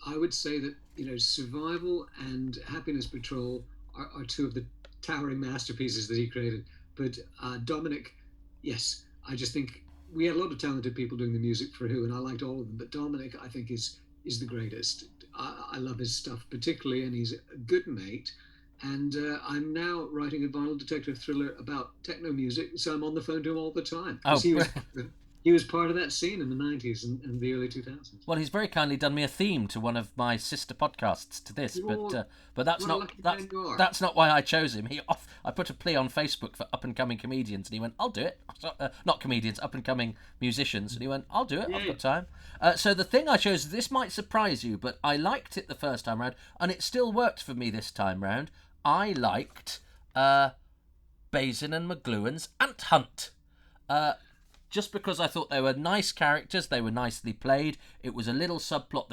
I would say that, Survival and Happiness Patrol are two of the towering masterpieces that he created. But Dominic, yes, I just think we had a lot of talented people doing the music for Who, and I liked all of them. But Dominic, I think, is the greatest. I love his stuff particularly, and he's a good mate. And I'm now writing a vinyl detective thriller about techno music, so I'm on the phone to him all the time. Oh, he was part of that scene in the 90s and the early 2000s. Well, he's very kindly done me a theme to one of my sister podcasts to this, but that's not why I chose him. I put a plea on Facebook for up and coming comedians, and he went, "I'll do it." Not comedians, up and coming musicians, and he went, "I'll do it. I've got time." So the thing I chose, this might surprise you, but I liked it the first time round, and it still worked for me this time round. I liked Bazin and McLuhan's Ant Hunt. Just because I thought they were nice characters, they were nicely played. It was a little subplot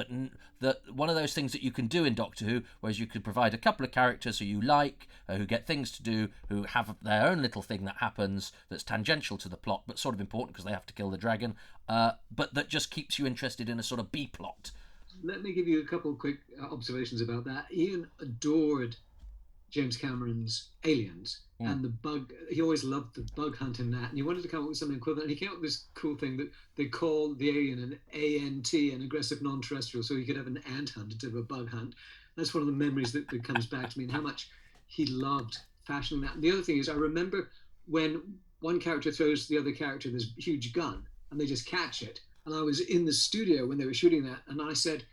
that one of those things that you can do in Doctor Who, whereas you could provide a couple of characters who you like, who get things to do, who have their own little thing that happens that's tangential to the plot, but sort of important because they have to kill the dragon, but that just keeps you interested in a sort of B-plot. Let me give you a couple of quick observations about that. Ian adored James Cameron's Aliens and the bug. He always loved the bug hunt in that, and he wanted to come up with something equivalent. And he came up with this cool thing that they called the alien an ANT, an aggressive non-terrestrial, so he could have an ant hunt instead of a bug hunt. That's one of the memories that comes back to me, and how much he loved fashioning that. And the other thing is, I remember when one character throws the other character this huge gun, and they just catch it. And I was in the studio when they were shooting that, and I said,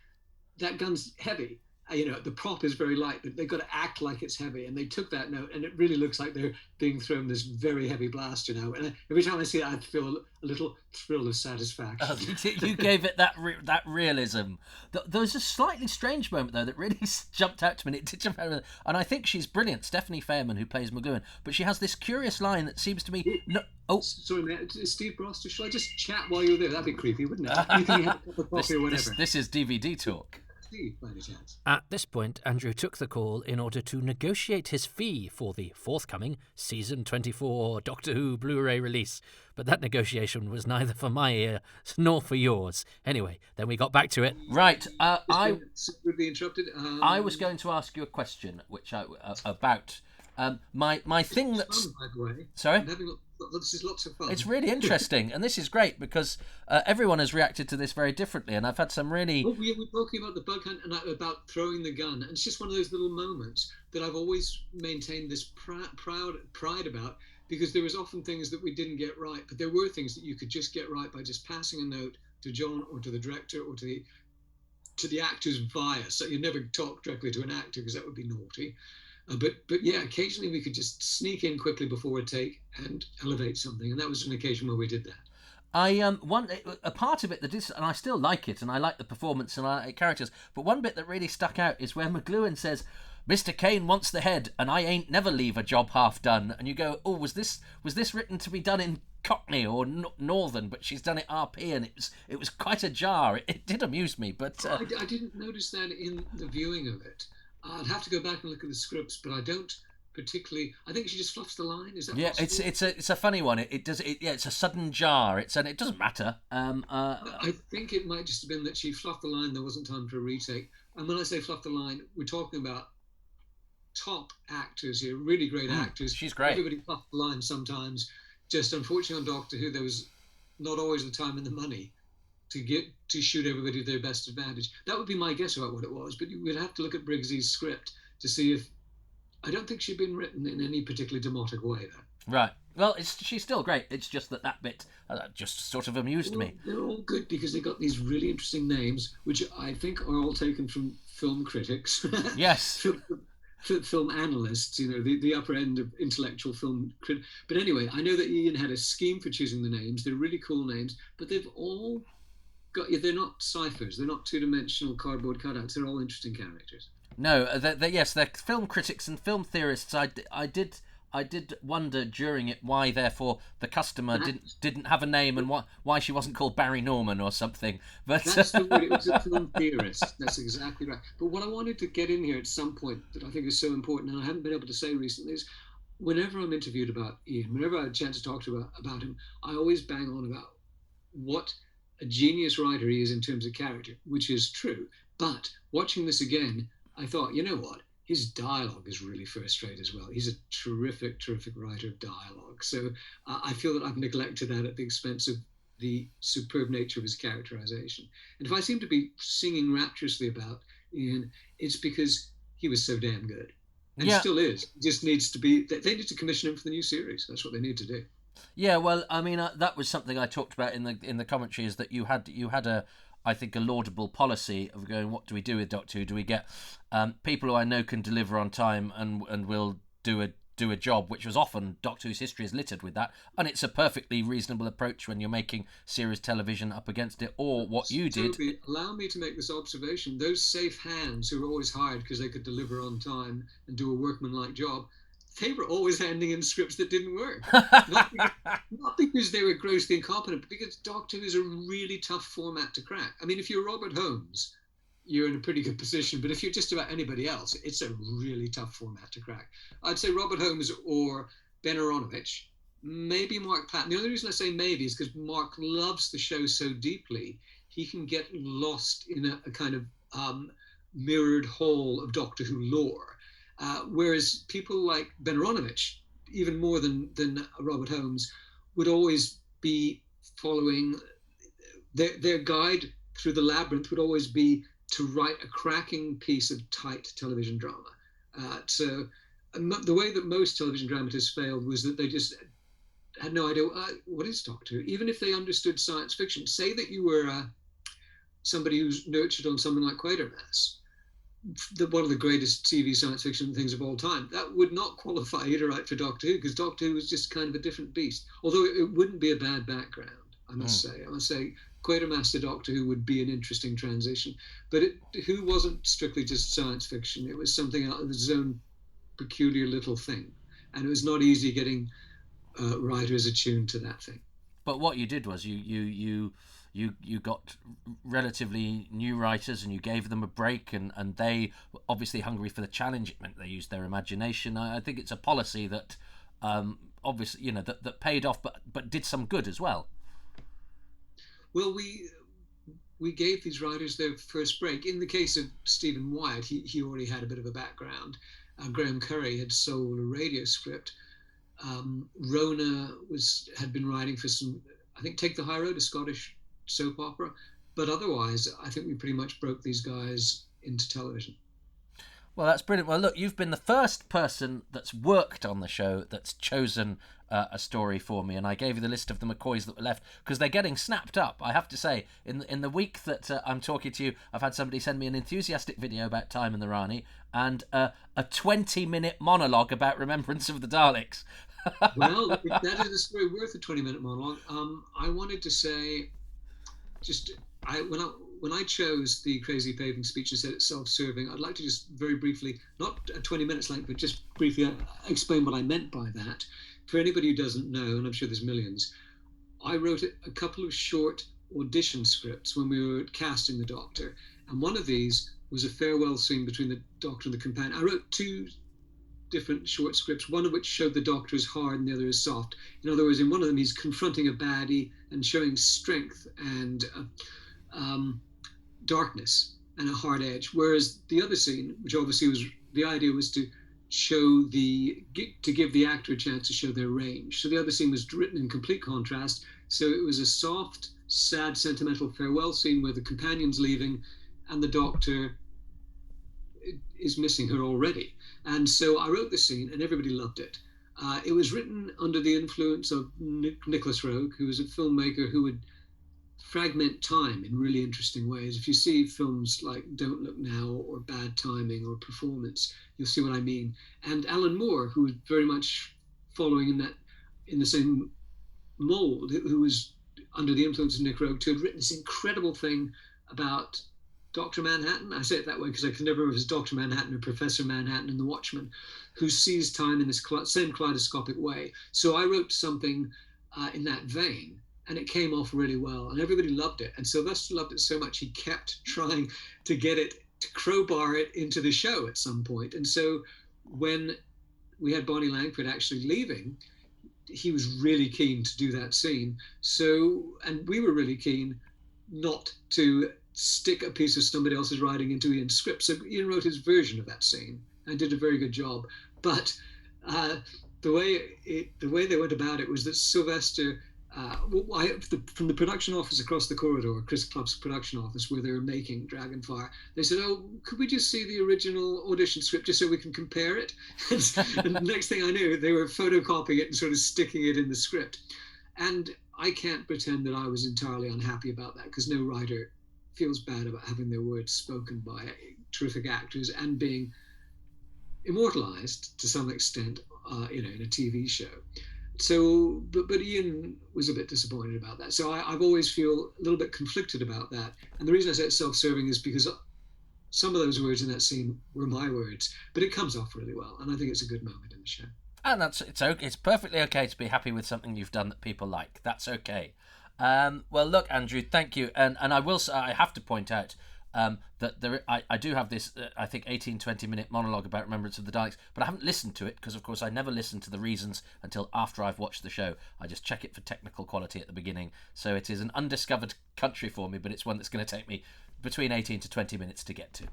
"That gun's heavy. The prop is very light, but they've got to act like it's heavy." And they took that note, and it really looks like they're being thrown this very heavy blaster now. And every time I see it, I feel a little thrill of satisfaction. You gave it that realism. There was a slightly strange moment, though, that really jumped out to me. And I think she's brilliant, Stephanie Fairman, who plays McGowan. But she has this curious line that seems to me... Sorry, mate. Steve Broster, shall I just chat while you're there? That'd be creepy, wouldn't it? You can have a cup of coffee or whatever. This is DVD talk. At this point, Andrew took the call in order to negotiate his fee for the forthcoming Season 24 Doctor Who Blu-ray release, but that negotiation was neither for my ear nor for yours. Anyway, then we got back to it. Right, I would be interrupted. I was going to ask you a question, which about my thing that's... Fun, by the way. Sorry? This is lots of fun. It's really interesting, and this is great because everyone has reacted to this very differently, and I've had some really... Well, we're talking about the bug hunt and about throwing the gun, and it's just one of those little moments that I've always maintained this pride about, because there was often things that we didn't get right, but there were things that you could just get right by just passing a note to John or to the director or to the actors via. So you never talk directly to an actor because that would be naughty. But yeah, occasionally we could just sneak in quickly before a take and elevate something, and that was an occasion where we did that. A part of it that is, and I still like it, and I like the performance and I like characters, but one bit that really stuck out is where McLuhan says, "Mr. Kane wants the head, and I ain't never leave a job half done." And you go, "Oh, was this written to be done in Cockney or Northern?" But she's done it RP, and it was quite a jar. It did amuse me, but I didn't notice that in the viewing of it. I'd have to go back and look at the scripts, but I don't particularly. I think she just fluffs the line. Is that possible? It's a funny one. It's a sudden jar. It doesn't matter. I think it might just have been that she fluffed the line. There wasn't time for a retake. And when I say fluff the line, we're talking about top actors here, really great actors. She's great. Everybody fluffed the line sometimes. Just unfortunately on Doctor Who, there was not always the time and the money to shoot everybody to their best advantage. That would be my guess about what it was, but we'd have to look at Briggsy's script to see if... I don't think she'd been written in any particularly demotic way, though. Right. Well, she's still great. It's just that bit just sort of amused me. They're all good because they got these really interesting names, which I think are all taken from film critics. Yes. Film analysts, the upper end of intellectual film crit. But anyway, I know that Ian had a scheme for choosing the names. They're really cool names, but they've all they're not ciphers. They're not two-dimensional cardboard cutouts. They're all interesting characters. No, yes, they're film critics and film theorists. I did wonder during it why, therefore, the customer didn't have a name and why she wasn't called Barry Norman or something. But that's the word. It was a film theorist. That's exactly right. But what I wanted to get in here at some point that I think is so important, and I haven't been able to say recently, is whenever I'm interviewed about Ian, whenever I had a chance to talk to about him, I always bang on about what a genius writer he is in terms of character, which is true. But watching this again, I thought, you know what? His dialogue is really first rate as well. He's a terrific, terrific writer of dialogue. So I feel that I've neglected that at the expense of the superb nature of his characterization. And if I seem to be singing rapturously about Ian, it's because he was so damn good. And still is. Just needs to be, they need to commission him for the new series. That's what they need to do. Yeah, well, I mean, that was something I talked about in the commentary, is that you had I think a laudable policy of going, what do we do with Doctor Who? Do we get people who I know can deliver on time and will do a job, which was often Doctor Who's history is littered with that, and it's a perfectly reasonable approach when you're making series television up against it, or what you did. Toby, allow me to make this observation. Those safe hands who were always hired because they could deliver on time and do a workmanlike job, they were always handing in scripts that didn't work. Not because they were grossly incompetent, but because Doctor Who is a really tough format to crack. I mean, if you're Robert Holmes, you're in a pretty good position, but if you're just about anybody else, it's a really tough format to crack. I'd say Robert Holmes or Ben Aronovich, maybe Mark Patton. The only reason I say maybe is because Mark loves the show so deeply, he can get lost in a kind of mirrored hall of Doctor Who lore. Whereas people like Ben Aronovich, even more than Robert Holmes, would always be following their guide through the labyrinth would always be to write a cracking piece of tight television drama. So the way that most television dramatists failed was that they just had no idea what is Doctor Who. Even if they understood science fiction, say that you were somebody who's nurtured on something like Quatermass, one of the greatest TV science fiction things of all time, that would not qualify you to write for Doctor Who, because Doctor Who was just kind of a different beast. Although it wouldn't be a bad background, I must say. Quatermass to Doctor Who would be an interesting transition. But Who wasn't strictly just science fiction. It was something out of its own peculiar little thing. And it was not easy getting writers attuned to that thing. But what you did was you got relatively new writers and you gave them a break, and they were obviously hungry for the challenge. It meant they used their imagination. I think it's a policy that obviously that paid off, but did some good as well. Well, we gave these writers their first break. In the case of Stephen Wyatt, he already had a bit of a background. Graham Curry had sold a radio script. Rona had been writing for some, I think, Take the High Road, a Scottish soap opera. But otherwise, I think we pretty much broke these guys into television. Well, that's brilliant. Well, look, you've been the first person that's worked on the show that's chosen a story for me, and I gave you the list of the McCoys that were left because they're getting snapped up. I have to say, in the week that I'm talking to you, I've had somebody send me an enthusiastic video about Time and the Rani and a 20-minute monologue about Remembrance of the Daleks. Well, if that is a story worth a 20-minute monologue. I wanted to say, when I chose the crazy paving speech and said it's self-serving, I'd like to just very briefly, not 20 minutes length, but just briefly explain what I meant by that. For anybody who doesn't know, and I'm sure there's millions, I wrote a couple of short audition scripts when we were casting the Doctor, and one of these was a farewell scene between the Doctor and the companion. I wrote two different short scripts, one of which showed the Doctor as hard and the other as soft. In other words, in one of them he's confronting a baddie and showing strength and darkness and a hard edge, whereas the other scene, which obviously was the idea, was to give the actor a chance to show their range. So the other scene was written in complete contrast. So it was a soft, sad, sentimental farewell scene where the companion's leaving and the Doctor is missing her already. And so I wrote the scene and everybody loved it. It was written under the influence of Nicholas Roeg, who was a filmmaker who would fragment time in really interesting ways. If you see films like Don't Look Now or Bad Timing or Performance, you'll see what I mean. And Alan Moore, who was very much following in the same mold, who was under the influence of Nick Roeg, who had written this incredible thing about Dr. Manhattan. I say it that way because I can never remember if it's Dr. Manhattan or Professor Manhattan in The Watchmen, who sees time in this same kaleidoscopic way. So I wrote something in that vein, and it came off really well, and everybody loved it. And Sylvester loved it so much, he kept trying to get it, to crowbar it into the show at some point. And so when we had Bonnie Langford actually leaving, he was really keen to do that scene. So, and we were really keen not to stick a piece of somebody else's writing into Ian's script. So Ian wrote his version of that scene and did a very good job. But the way they went about it was that Sylvester, from the production office across the corridor, Chris Clubb's production office, where they were making Dragonfire, they said, "Oh, could we just see the original audition script just so we can compare it?" And the next thing I knew, they were photocopying it and sort of sticking it in the script. And I can't pretend that I was entirely unhappy about that, because no writer feels bad about having their words spoken by terrific actors and being immortalized to some extent, in a TV show. So, but Ian was a bit disappointed about that. So I've always feel a little bit conflicted about that. And the reason I say it's self-serving is because some of those words in that scene were my words, but it comes off really well, and I think it's a good moment in the show. And it's perfectly okay to be happy with something you've done that people like. That's okay. Well, look, Andrew, thank you. And I have to point out that I do have this, I think, 18-20 minute monologue about Remembrance of the Daleks, but I haven't listened to it because, of course, I never listen to the reasons until after I've watched the show. I just check it for technical quality at the beginning. So it is an undiscovered country for me, but it's one that's going to take me between 18 to 20 minutes to get to.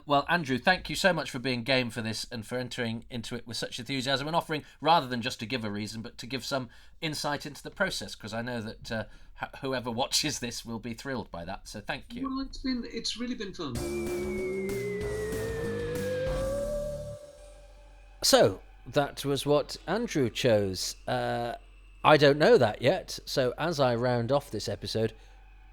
Well, Andrew, thank you so much for being game for this and for entering into it with such enthusiasm and offering, rather than just to give a reason, but to give some insight into the process, because I know that whoever watches this will be thrilled by that. So thank you. Well, it's really been fun. So that was what Andrew chose. I don't know that yet. So as I round off this episode,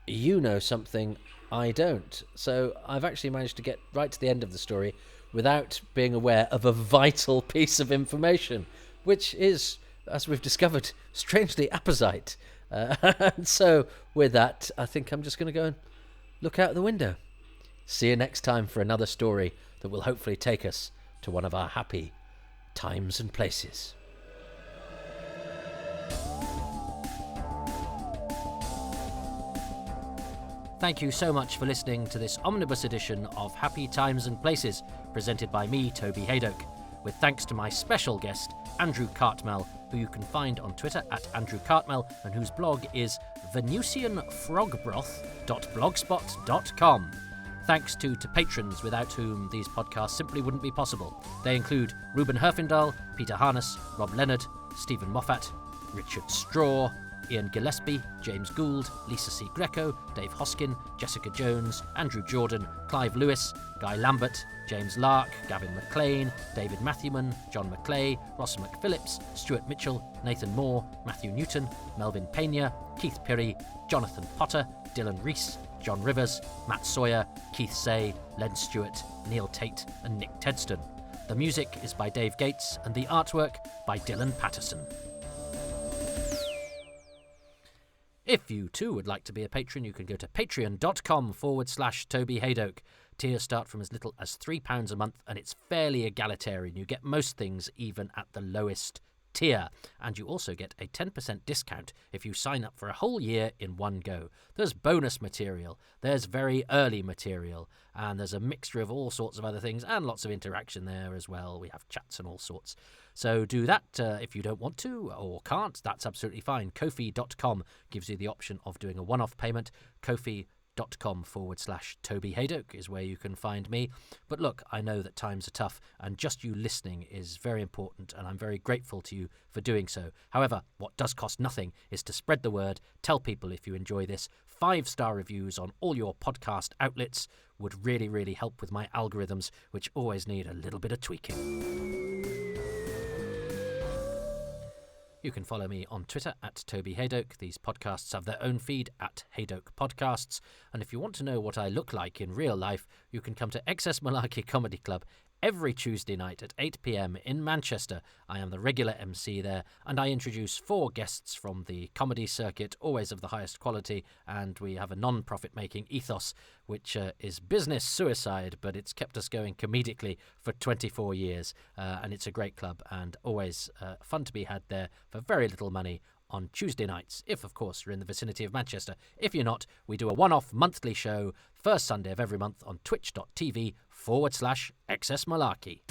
you know something I don't. So I've actually managed to get right to the end of the story without being aware of a vital piece of information, which is, as we've discovered, strangely apposite. And so with that, I think I'm just going to go and look out the window. See you next time for another story that will hopefully take us to one of our happy times and places. Thank you so much for listening to this omnibus edition of Happy Times and Places, presented by me, Toby Hadoke, with thanks to my special guest, Andrew Cartmel, who you can find on Twitter at Andrew Cartmel, and whose blog is venusianfrogbroth.blogspot.com. Thanks to patrons without whom these podcasts simply wouldn't be possible. They include Ruben Herfindahl, Peter Harness, Rob Leonard, Stephen Moffat, Richard Straw, Ian Gillespie, James Gould, Lisa C. Greco, Dave Hoskin, Jessica Jones, Andrew Jordan, Clive Lewis, Guy Lambert, James Lark, Gavin McLean, David Matthewman, John McClay, Ross McPhillips, Stuart Mitchell, Nathan Moore, Matthew Newton, Melvin Pena, Keith Pirrie, Jonathan Potter, Dylan Rees, John Rivers, Matt Sawyer, Keith Say, Len Stewart, Neil Tate, and Nick Tedston. The music is by Dave Gates, and the artwork by Dylan Patterson. If you too would like to be a patron, you can go to patreon.com/Toby Hadoke. Tiers start from as little as £3 a month, and it's fairly egalitarian. You get most things even at the lowest tier, and you also get a 10% discount if you sign up for a whole year in one go. There's bonus material, there's very early material, and there's a mixture of all sorts of other things, and lots of interaction there as well. We have chats and all sorts. So do that if you don't want to or can't. That's absolutely fine. Ko-fi.com gives you the option of doing a one-off payment. Ko-fi.com/Toby Hadoke is where you can find me. But look, I know that times are tough, and just you listening is very important, and I'm very grateful to you for doing so. However, what does cost nothing is to spread the word, tell people if you enjoy this. 5-star reviews on all your podcast outlets would really, really help with my algorithms, which always need a little bit of tweaking. You can follow me on Twitter at Toby Hadoke. These podcasts have their own feed at Hadoke Podcasts. And if you want to know what I look like in real life, you can come to Excess Malarkey Comedy Club every Tuesday night at 8 p.m. in Manchester. I am the regular MC there, and I introduce 4 guests from the comedy circuit, always of the highest quality, and we have a non-profit making ethos, which is business suicide, but it's kept us going comedically for 24 years, and it's a great club, and always fun to be had there for very little money on Tuesday nights, if, of course, you're in the vicinity of Manchester. If you're not, we do a one-off monthly show, first Sunday of every month on twitch.tv/Excess Malarkey.